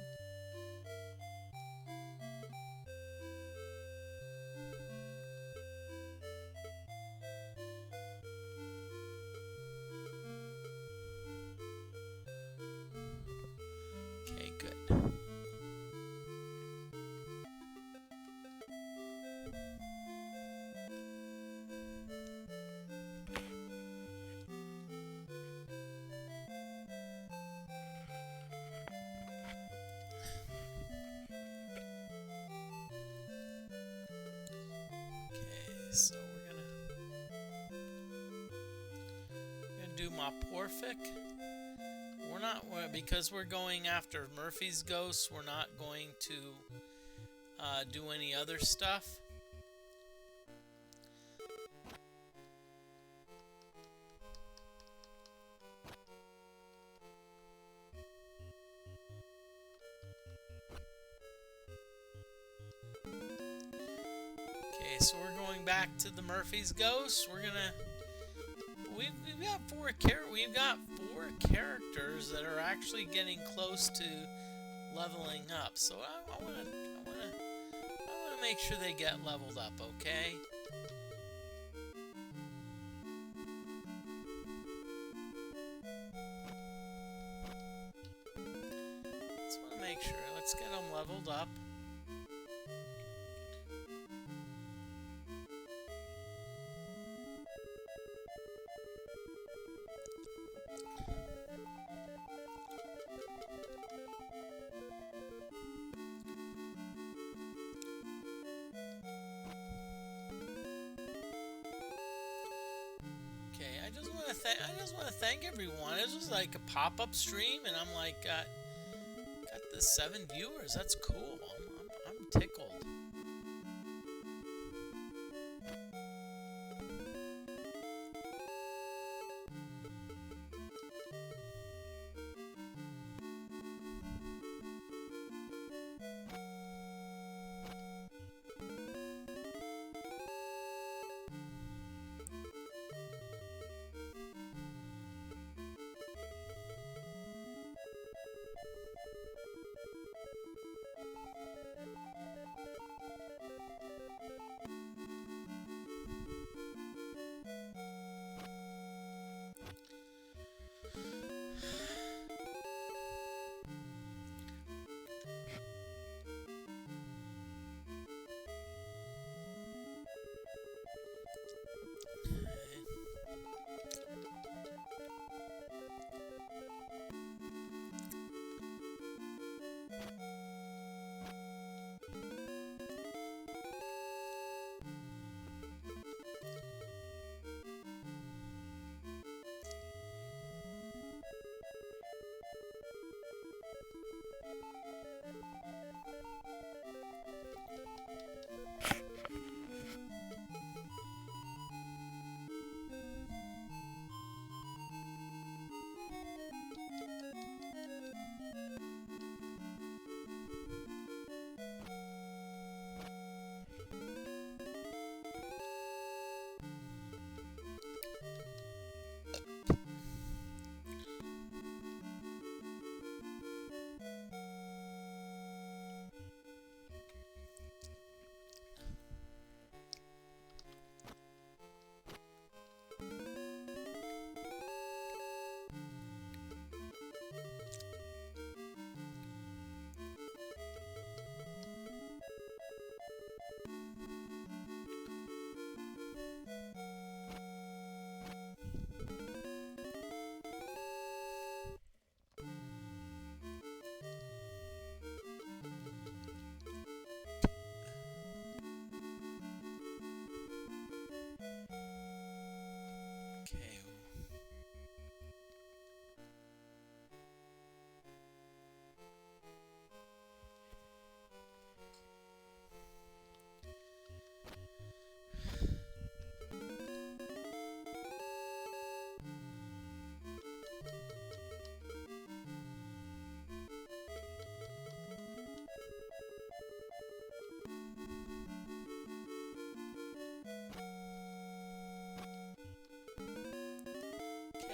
Okay, good. Okay, so we're gonna do Morphic. We're not, because we're going after Murphy's Ghost, we're not going to do any other stuff. Okay, so we're going back to the Murphy's Ghost. We're gonna we've got four characters that are actually getting close to leveling up. So I wanna make sure they get leveled up. Okay. Just wanna make sure. Let's get them leveled up. I just want to thank everyone. It was like a pop-up stream, and I'm like, got the 7 viewers. That's cool. I'm tickled.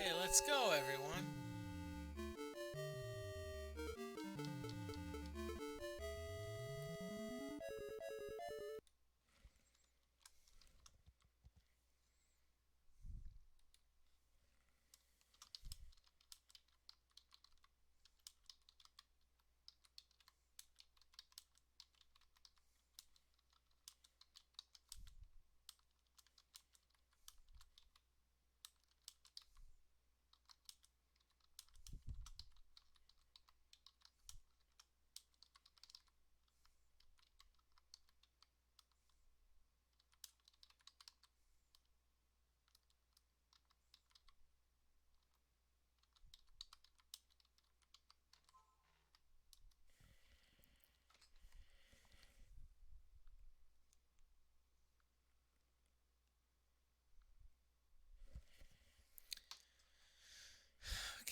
Okay, let's go, everyone.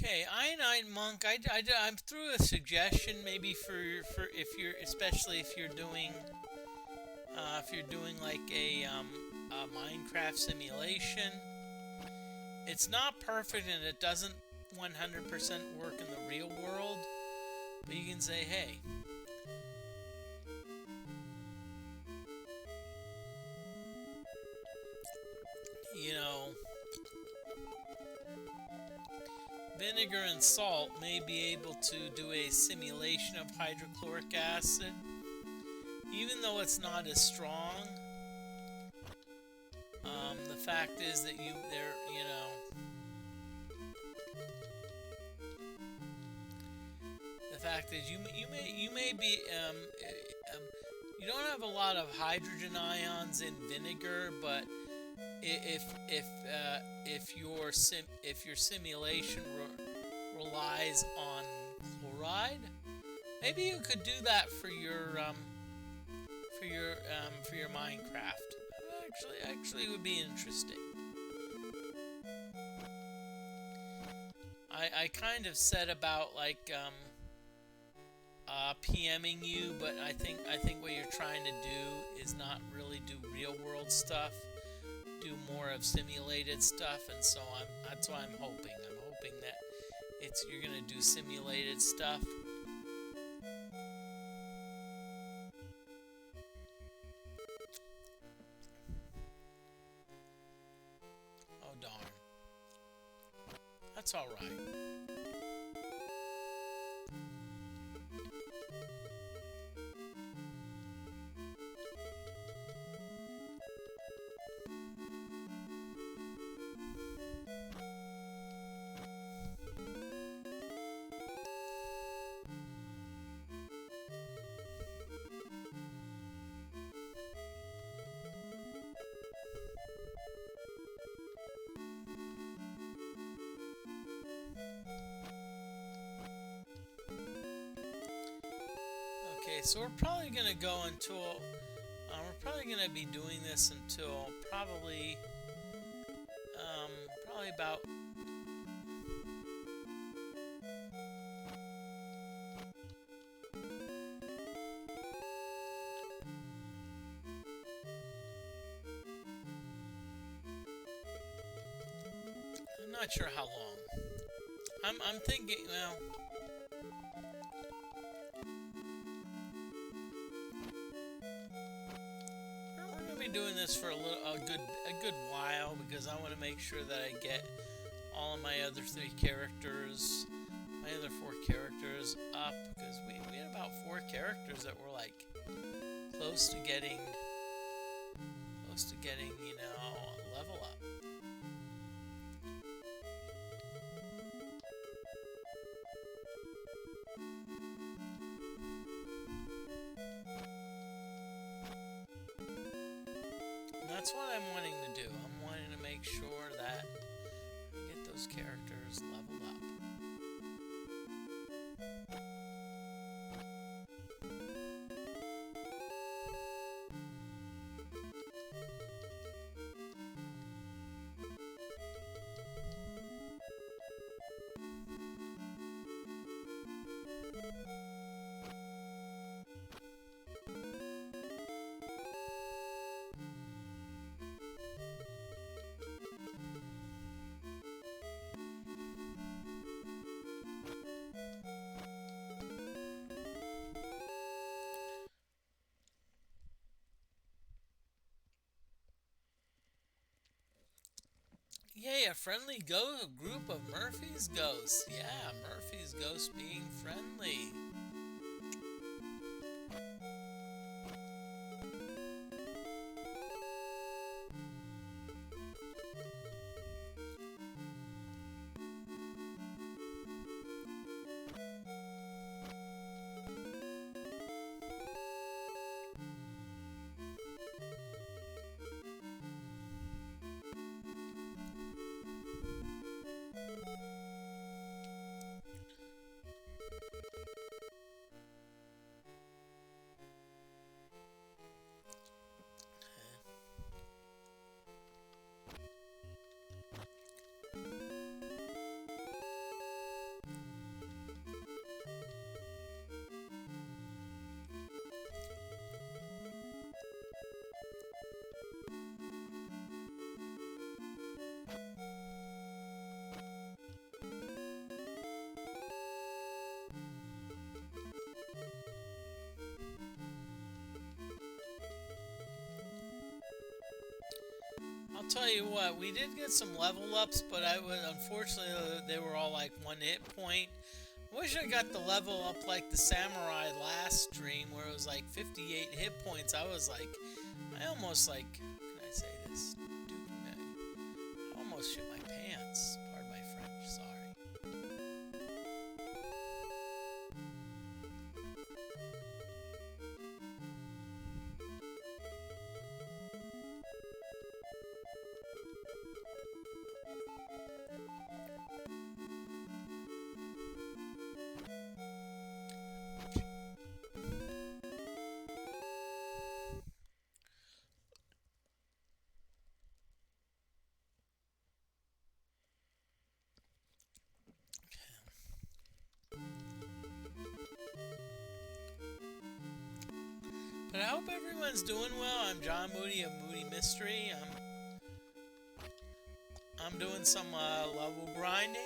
Okay, Ionine Monk. I threw a suggestion maybe for if you're especially if you're doing like a Minecraft simulation. It's not perfect and it doesn't 100% work in the real world, but you can say, hey, you know, vinegar and salt may be able to do a simulation of hydrochloric acid, even though it's not as strong. The fact is that the fact is you may be you don't have a lot of hydrogen ions in vinegar, but if your simulation relies on chloride, maybe you could do that for your Minecraft. Actually, it would be interesting. I kind of said about like PMing you, but I think what you're trying to do is not really do real world stuff. Do more of simulated stuff, and so that's what I'm hoping. I'm hoping that you're gonna do simulated stuff. Oh darn. That's all right. Okay, so we're probably gonna go until we're probably gonna be doing this until probably about I'm not sure how long. I'm thinking well. We're gonna be doing this for a good while because I want to make sure that I get all of my other my other 4 characters up because we had about 4 characters that were like close to getting level up. And that's what I'm wanting to do. I'm wanting to make sure that I get those characters leveled up. Yay, a friendly group of Murphy's ghosts. Yeah, Murphy's ghost being friendly. I'll tell you what, we did get some level ups, but unfortunately they were all like 1 hit point. I wish I got the level up like the samurai last stream where it was like 58 hit points. I was like, I almost like, how can I say this? I almost shit my pants. Pardon my French, sorry. But I hope everyone's doing well. I'm John Moody of Moody Mystery. I'm doing some level grinding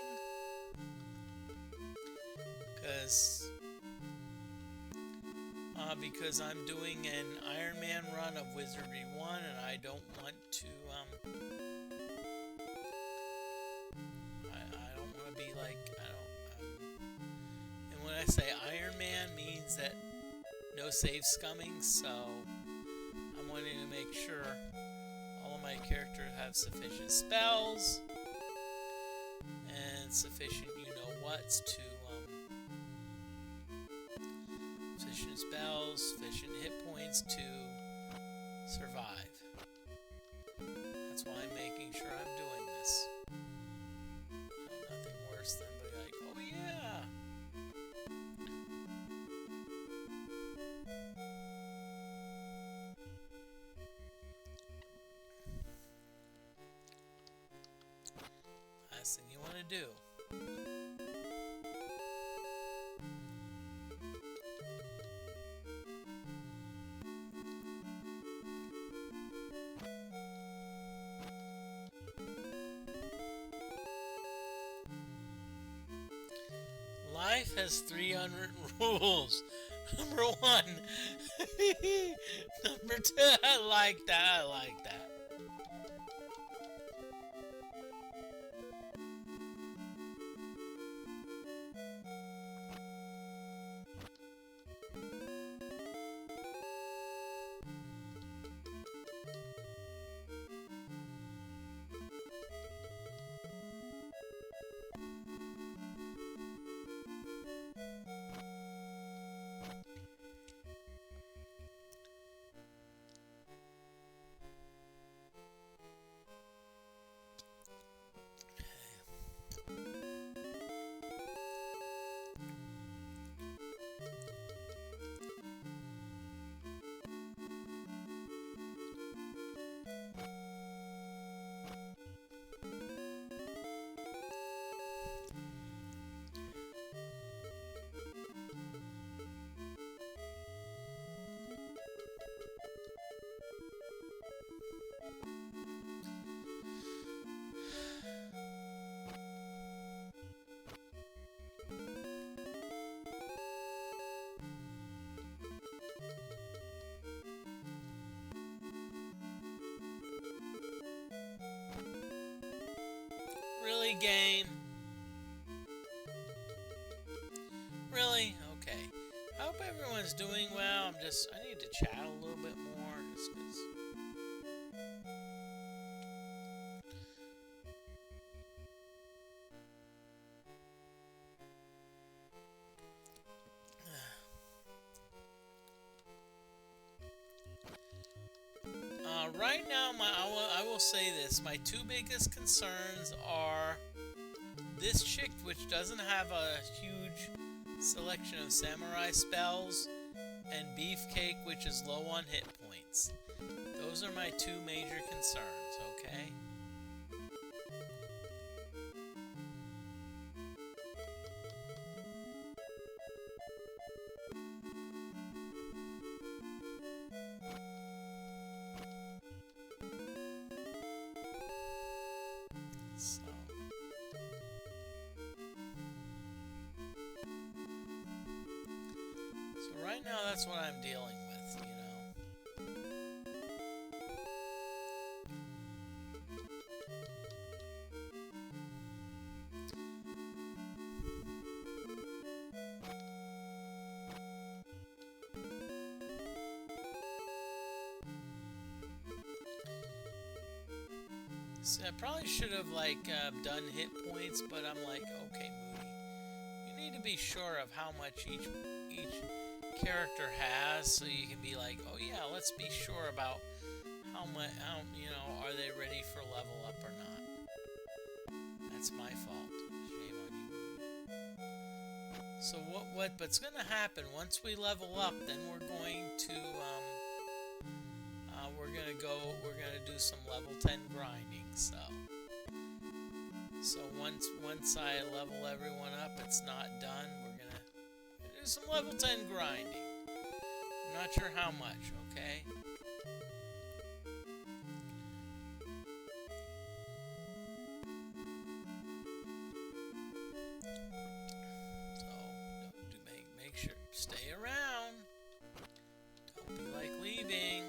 because I'm doing an Iron Man run of Wizardry 1 and I don't want to I don't want to be like and when I say Iron Man means that no save scumming, so I'm wanting to make sure all of my characters have sufficient spells and sufficient you-know-whats to sufficient spells, sufficient hit points to survive. That's why I'm making sure I'm doing this. Nothing worse than be like, oh yeah! Last thing you want to do. Life has 3 unwritten rules. Number 1. Number 2. I like that. Really, game? Really? Okay. I hope everyone's doing well. I need to chat a little bit more just because. Right now, I will say this. My two biggest concerns are this chick, which doesn't have a huge selection of samurai spells, and Beefcake, which is low on hit points. Those are my two major concerns, okay? So right now, that's what I'm dealing with, you know. See, I probably should have done hit points, but I'm like, okay, Moody, you need to be sure of how much each character has, so you can be like, oh yeah, let's be sure about how are they ready for level up or not. That's my fault. Shame on you, Moody. So what's gonna happen once we level up? Then we're going to we're gonna do some level 10 grinding. So once I level everyone up, it's not done. We're gonna do some level 10 grinding. I'm not sure how much, okay? So make sure stay around. Don't be like leaving.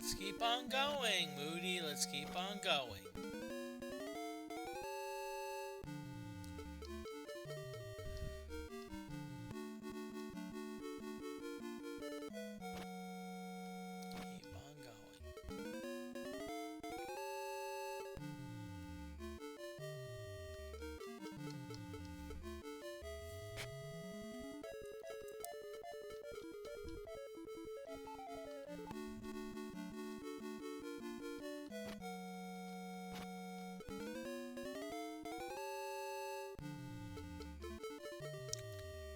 Let's keep on going, Moody. Let's keep on going. Keep on going.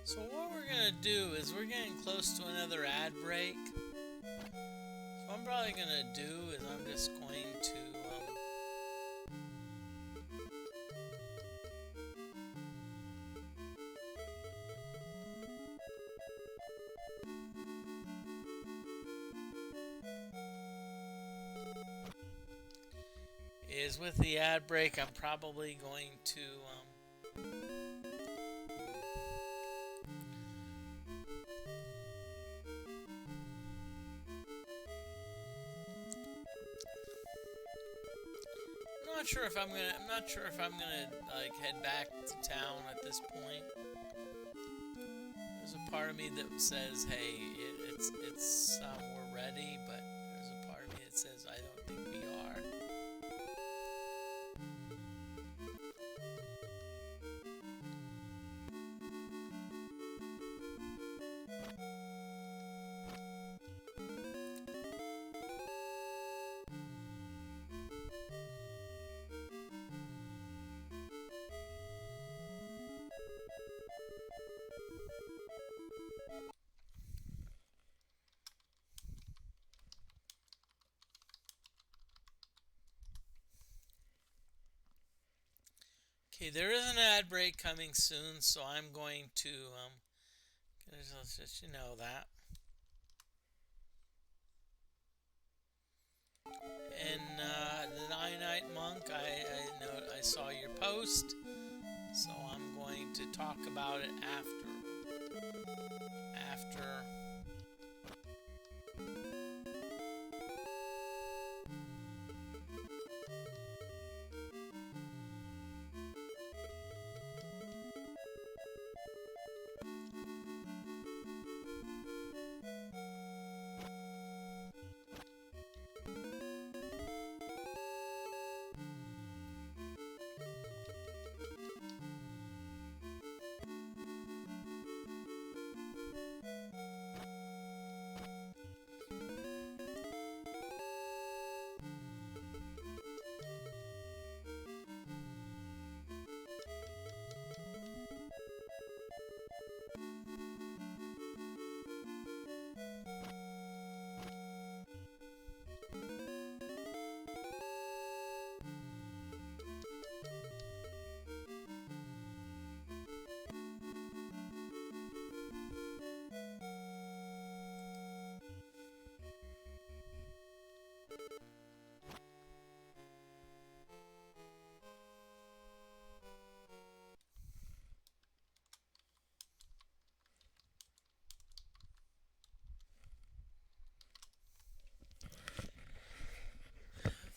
So what we're going to do is we're getting close to another ad break. So what I'm probably going to do is I'm just going to... is with the ad break, I'm probably going to... I'm not sure if I'm gonna like head back to town at this point. There's a part of me that says, "Hey, it's we're ready," but there's a part of me that says, "I don't think we are." Okay, there is an ad break coming soon, so I'm going to just let you know that. And the Nine-Night Monk, I saw your post, so I'm going to talk about it after.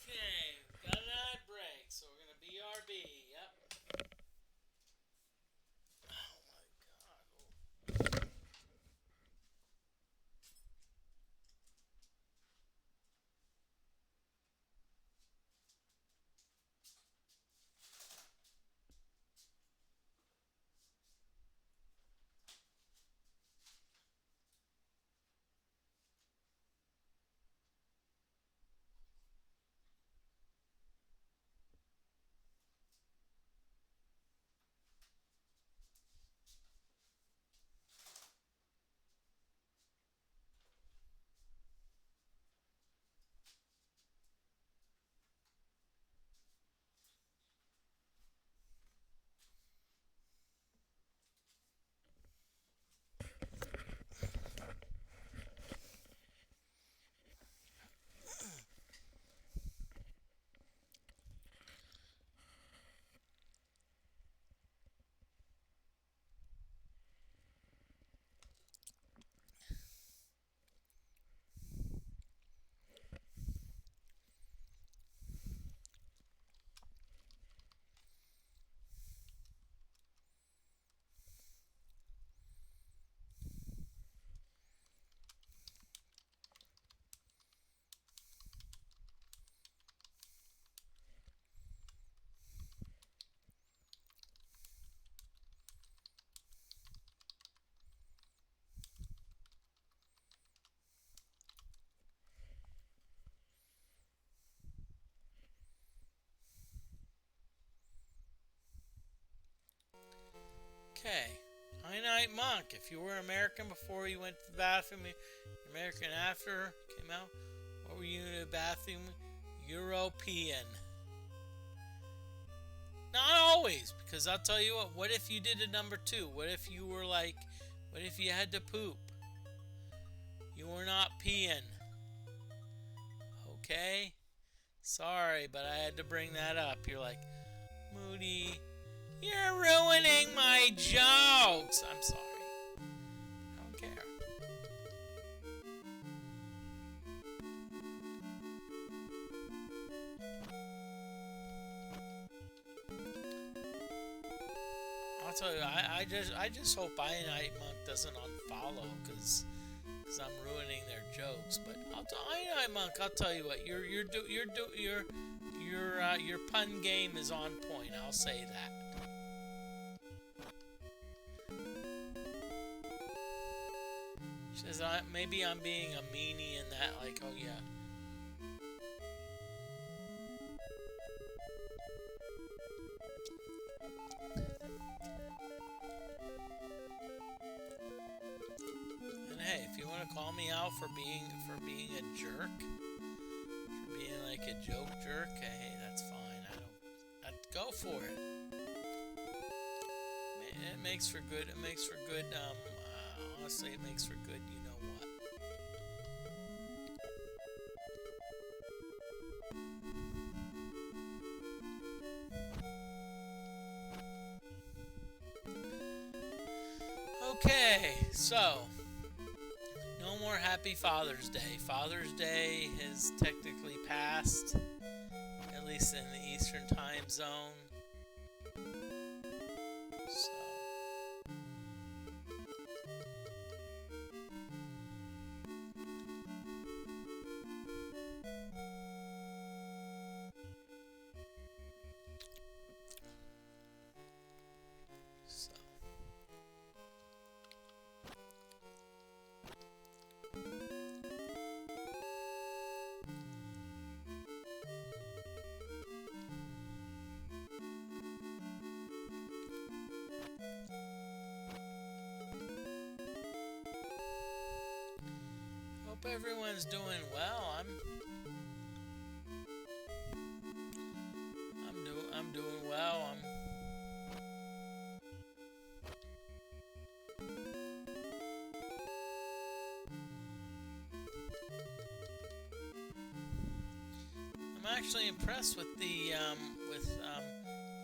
Okay, got an ad break, so we're gonna BRB. Yep. Oh my God. Okay. Night Monk. If you were American before you went to the bathroom, American after came out, what were you in the bathroom? European. Not always, because I'll tell you what if you did a number two? What if you were like, what if you had to poop? You were not peeing. Okay? Sorry, but I had to bring that up. You're like, Moody, you're ruining my jokes. I'm sorry. I don't care. I'll tell you, I just hope Night Monk doesn't unfollow because I'm ruining their jokes. But Night Monk, I'll tell you what, your pun game is on point. I'll say that. She says maybe I'm being a meanie in that, like, oh yeah. Hey, if you want to call me out for being a jerk, for being like a joke jerk, hey, that's fine. I'd go for it. it makes for good. It makes for good. Honestly, it makes for good. You know what? Okay, so no more Happy Father's Day. Father's Day has technically passed, at least in the Eastern Time Zone. So. Hope everyone's doing well. I'm doing well. I'm actually impressed with the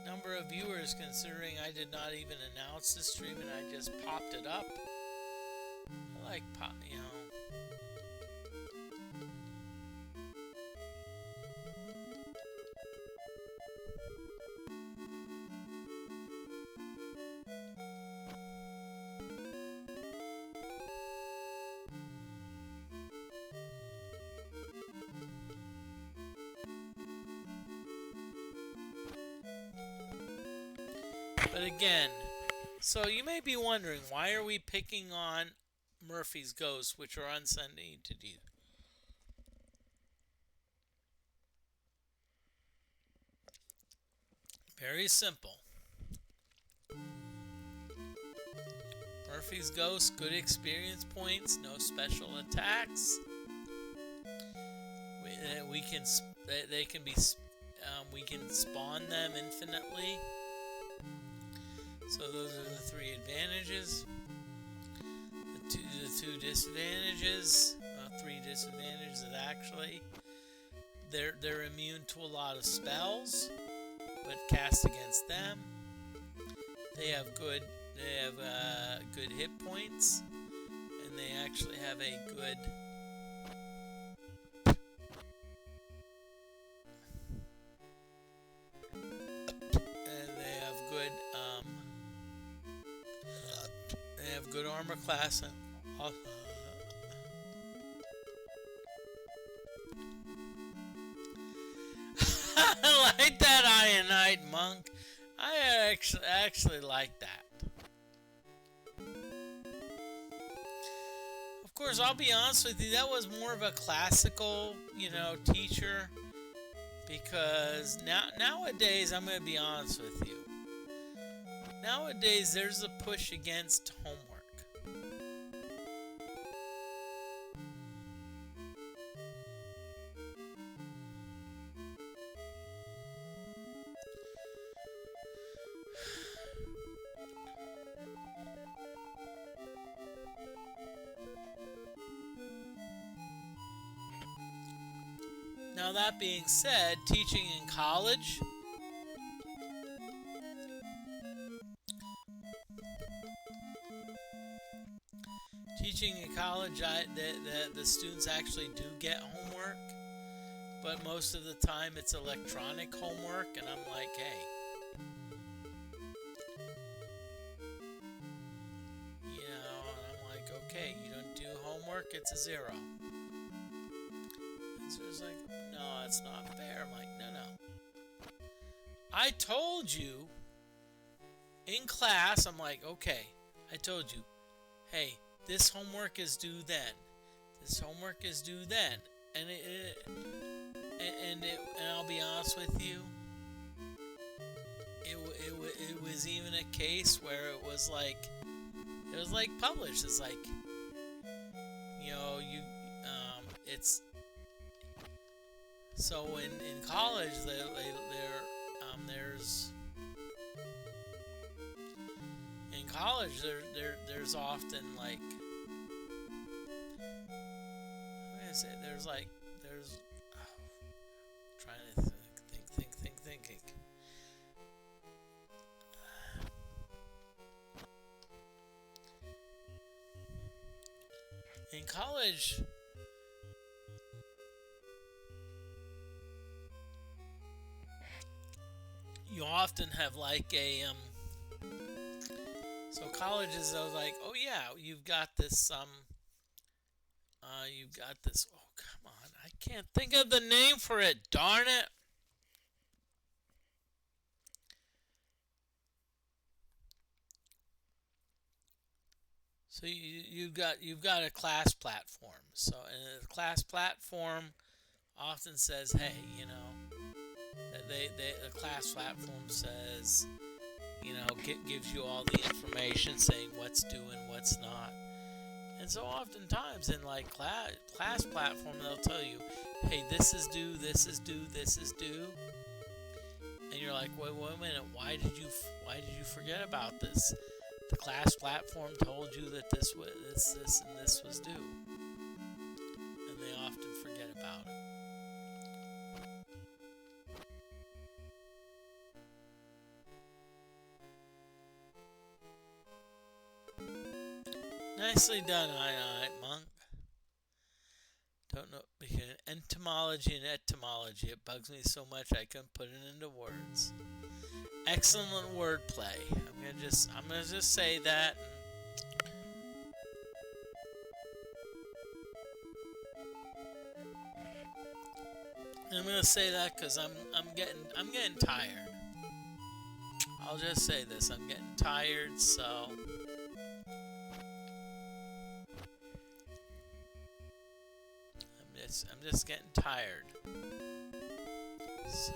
number of viewers, considering I did not even announce the stream and I just popped it up. I like you know. But again, so you may be wondering, why are we picking on Murphy's Ghost, which are unsending to do? Very simple. Murphy's Ghost, good experience points, no special attacks. They can be, we can spawn them infinitely. So those are the three advantages. The two disadvantages, three disadvantages actually. They're immune to a lot of spells, but cast against them. They have good hit points, and they actually have a good good armor class. I like that Ionite monk. I actually like that. Of course, I'll be honest with you, that was more of a classical, teacher. Because nowadays, I'm going to be honest with you. Nowadays, there's a push against homework. Now, that being said, teaching in college, the students actually do get homework, but most of the time it's electronic homework, and I'm like, hey, and I'm like, okay, you don't do homework, it's a 0. And so it's like, no, that's not fair. I'm like, no. I told you in class, I'm like, okay, I told you, hey, this homework is due then. This homework is due then. And I'll be honest with you, it was even a case where it was like published. It's like, it's so in college there's college, there's often like, I'm gonna say there's trying to thinking. In college, you often have like a so colleges are like, oh yeah, you've got this. Oh come on, I can't think of the name for it. Darn it. So you've got a class platform. So and the class platform often says, hey, the class platform says, gives you all the information saying what's due and what's not. And so oftentimes in like class platform, they'll tell you, hey, this is due, this is due, this is due. And you're like, wait a minute, why did you forget about this? The class platform told you that this, and this was due. And they often forget about it. Nicely done, I monk. Don't know between entomology and etymology. It bugs me so much I couldn't put it into words. Excellent wordplay. I'm gonna just say that. And I'm gonna say that because I'm getting tired. I'll just say this: I'm getting tired, so. I'm just getting tired. So.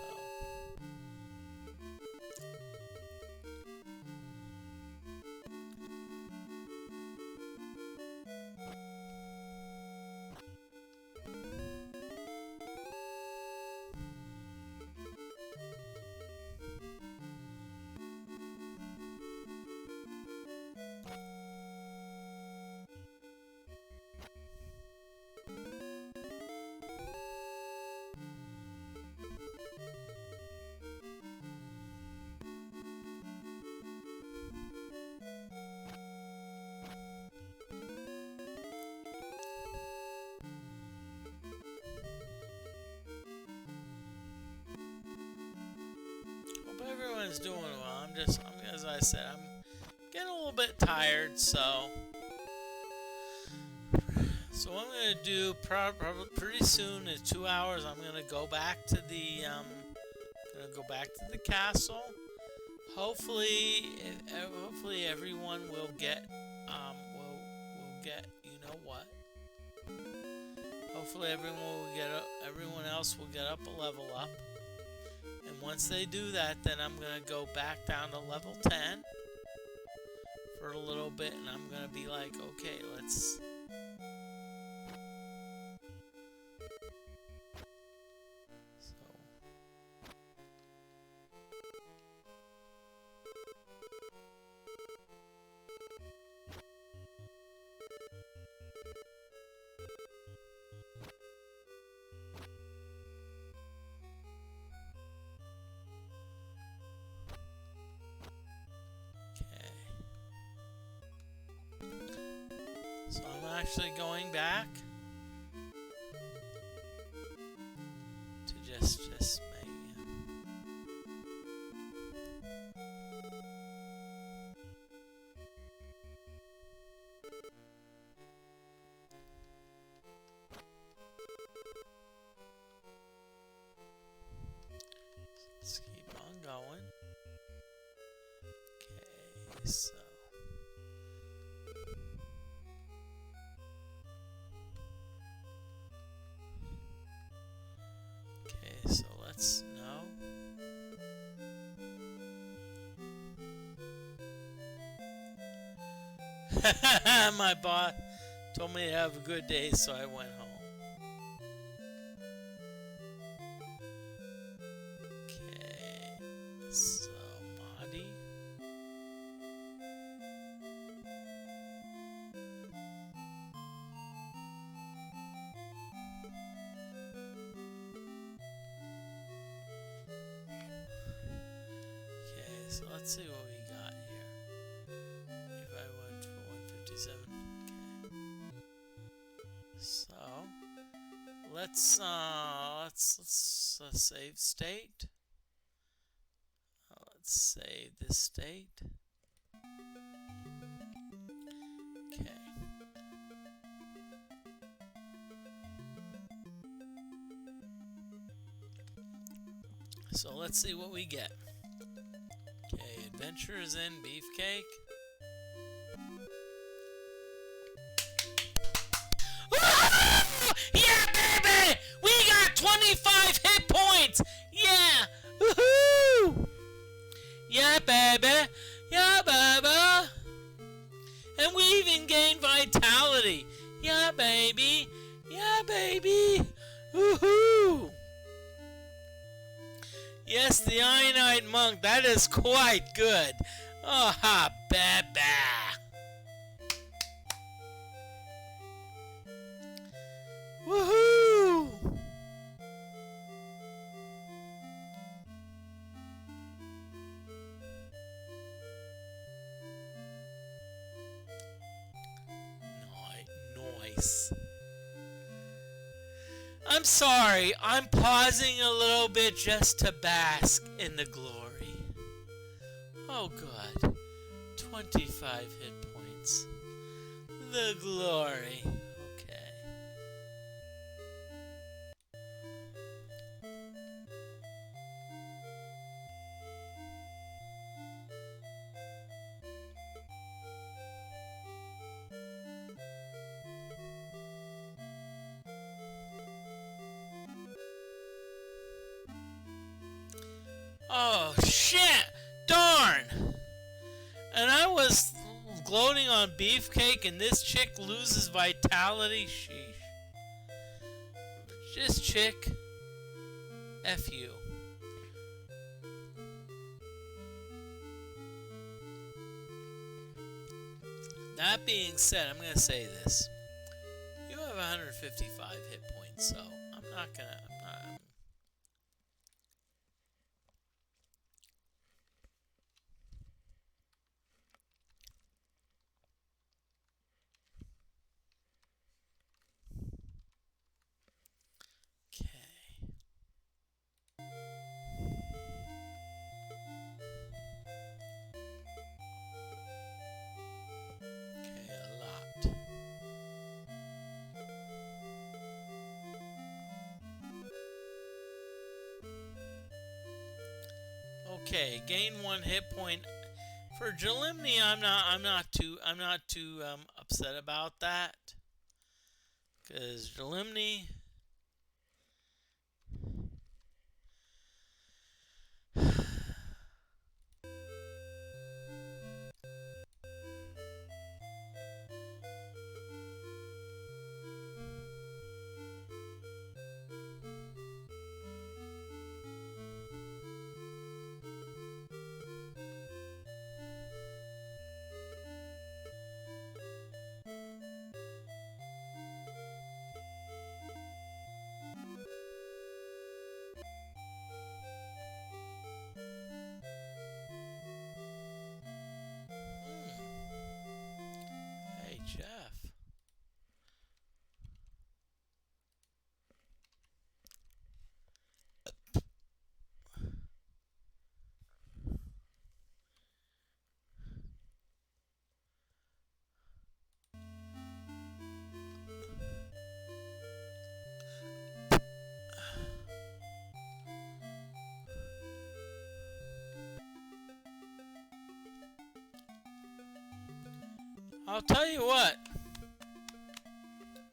Hope everyone's doing well. As I said, I'm getting a little bit tired, so what I'm gonna do probably pretty soon in 2 hours. I'm gonna go back to the castle. Hopefully everyone will get will get what. Hopefully everyone else will get up a level up. And once they do that, then I'm going to go back down to level 10 for a little bit, and I'm going to be like, okay, let's. So I'm actually going back to just let's keep on going. Okay, so. So let's know. My boss told me to have a good day, so I went home. Okay, so Mahdi. so let's see what we got here. If I went for 157. Okay. So let's save state. Let's save this state. Okay. So let's see what we get. Okay, adventures in Beefcake. Oh! Yeah, baby! We got 25 hit points! Yeah! Woohoo! Yeah, baby! Yeah, baby! And we even gained vitality! Yeah, baby! Yeah, baby! Woohoo! Yes, the Ionite Monk, that is quite good. Oh, ha, baby. Woohoo! Nice. I'm sorry, I'm pausing a little bit just to bask in the glory. Oh good. 25 hit points. The glory. Okay. Oh shit! Darn! And I was gloating on Beefcake and this chick loses vitality? Sheesh. This chick, F you. That being said, I'm gonna say this. You have 155 hit points, so I'm not gonna. Okay, gain 1 hit point. For Jalimny, I'm not too upset about that. Cause Jalimny Hey Jeff. I'll tell you what.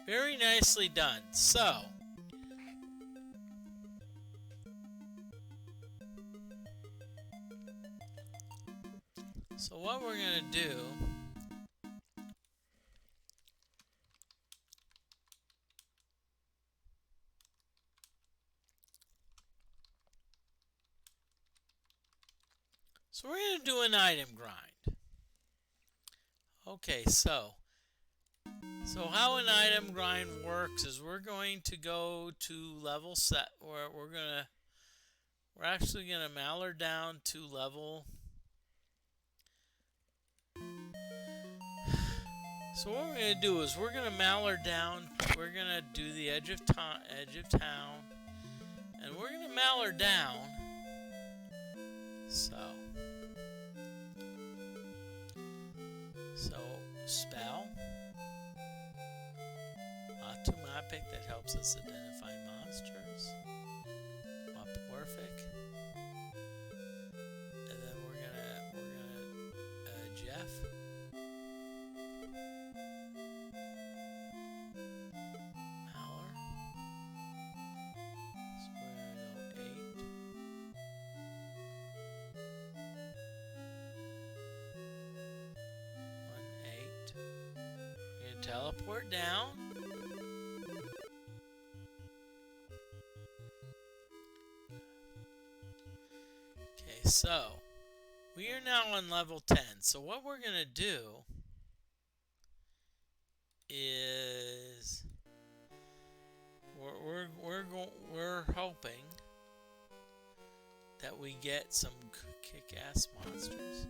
Very nicely done. So what we're gonna do so we're gonna do an item grind. Okay, so how an item grind works is we're going to go to level set where we're actually gonna maller down to level So what we're gonna do is we're gonna mallard down. We're gonna do the edge of town, and we're gonna mallard down. So spell automatic that helps us identify monsters. Moporific, and then we're gonna Jeff. Teleport down. Okay, so we are now on level 10. So what we're gonna do is we're hoping that we get some kick-ass monsters.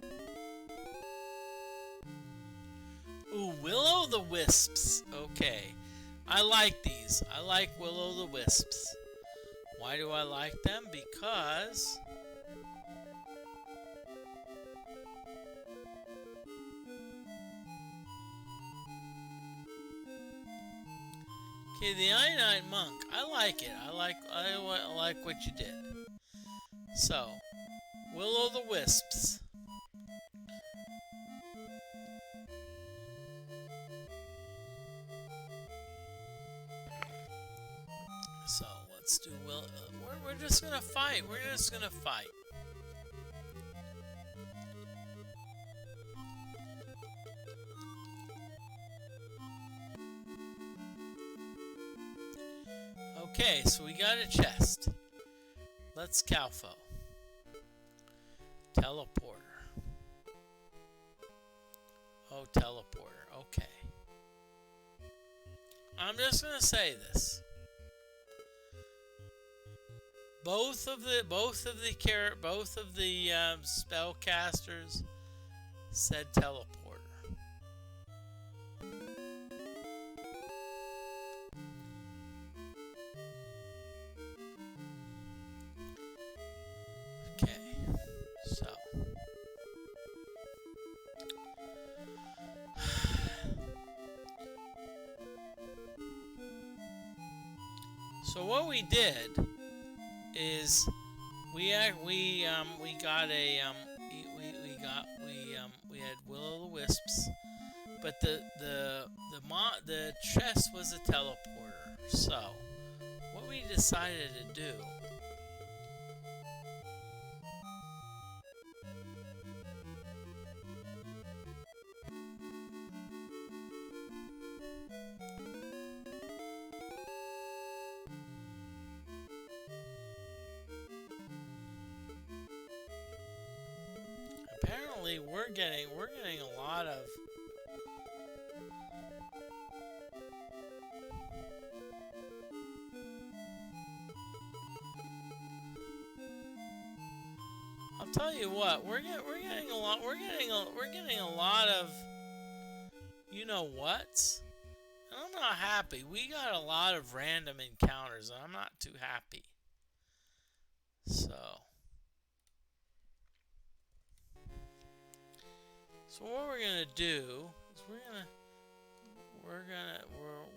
Ooh, Will-o'-the-Wisps. Okay. I like these. I like Will-o'-the-Wisps. Why do I like them? Because okay, the Ironite Monk. I like it. I like what you did. So, Will-o'-the-Wisps. So let's do we're just gonna fight. We're just gonna fight. Okay, so we got a chest. Let's Calfo. Teleporter. Oh, teleporter. Okay. I'm just gonna say this. Both of the spellcasters said teleporter. Okay, so what we did is we had Will-o'-the-Wisps, but the chest was a teleporter. So what we decided to do apparently we're getting a lot of I'll tell you what, we're getting a lot of you know what? And I'm not happy. We got a lot of random encounters and I'm not too happy. So what we're gonna do is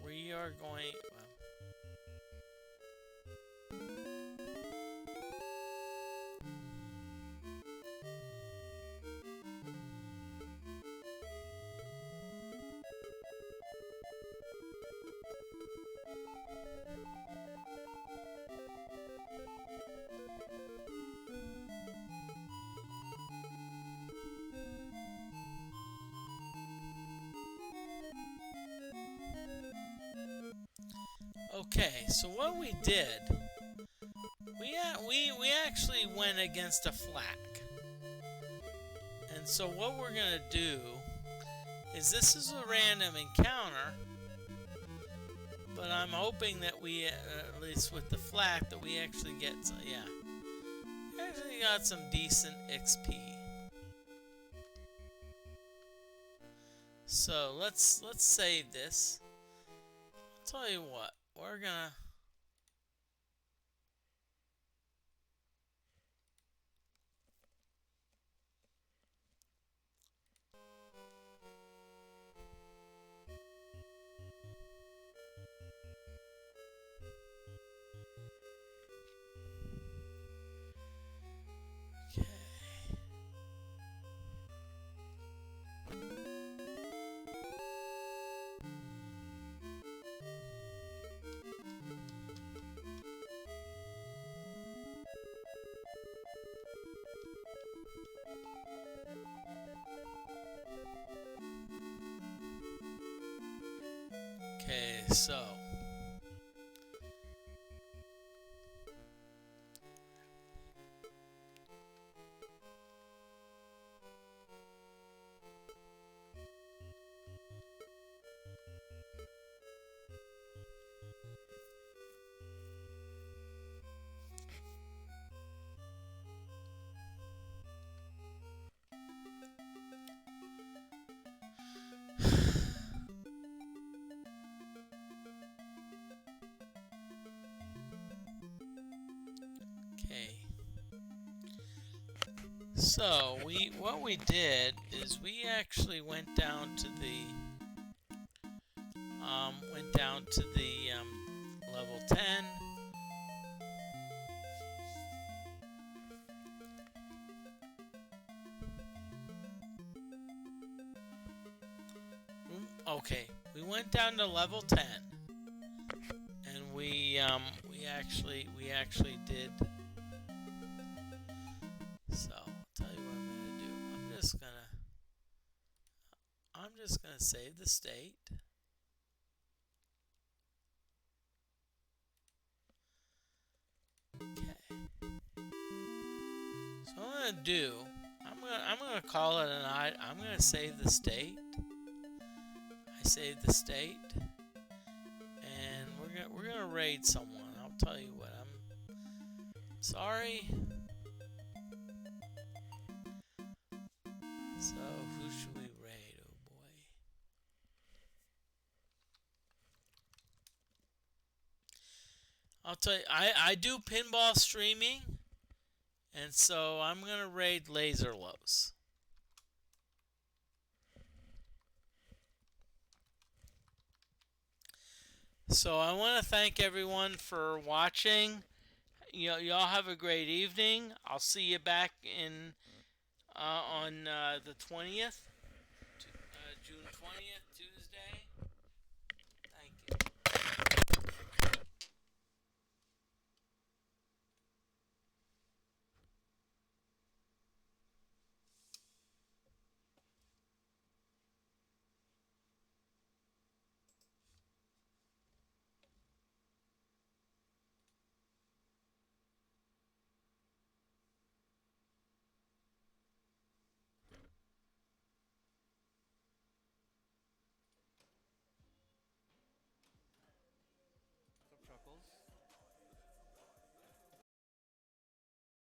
we are going. Okay, so what we did, we actually went against a flak. And so what we're going to do is this is a random encounter, but I'm hoping that we, at least with the flak, that we actually get some, yeah. We actually got some decent XP. So let's save this. I'll tell you what, we're gonna okay. Okay, so okay. So what we did is we actually went down to the level 10. Okay, we went down to level 10, and we actually did. So I'll tell you what I'm gonna do. I'm just gonna save the state. Okay. So what I'm gonna do, I'm gonna call it I'm gonna save the state. I save the state, and we're gonna raid someone. I'll tell you what. I'm sorry. So who should we raid? Oh boy. I'll tell you. I do pinball streaming, and so I'm gonna raid Laser Lows. So I want to thank everyone for watching. Y'all have a great evening. I'll see you back on the 20th, June 20th.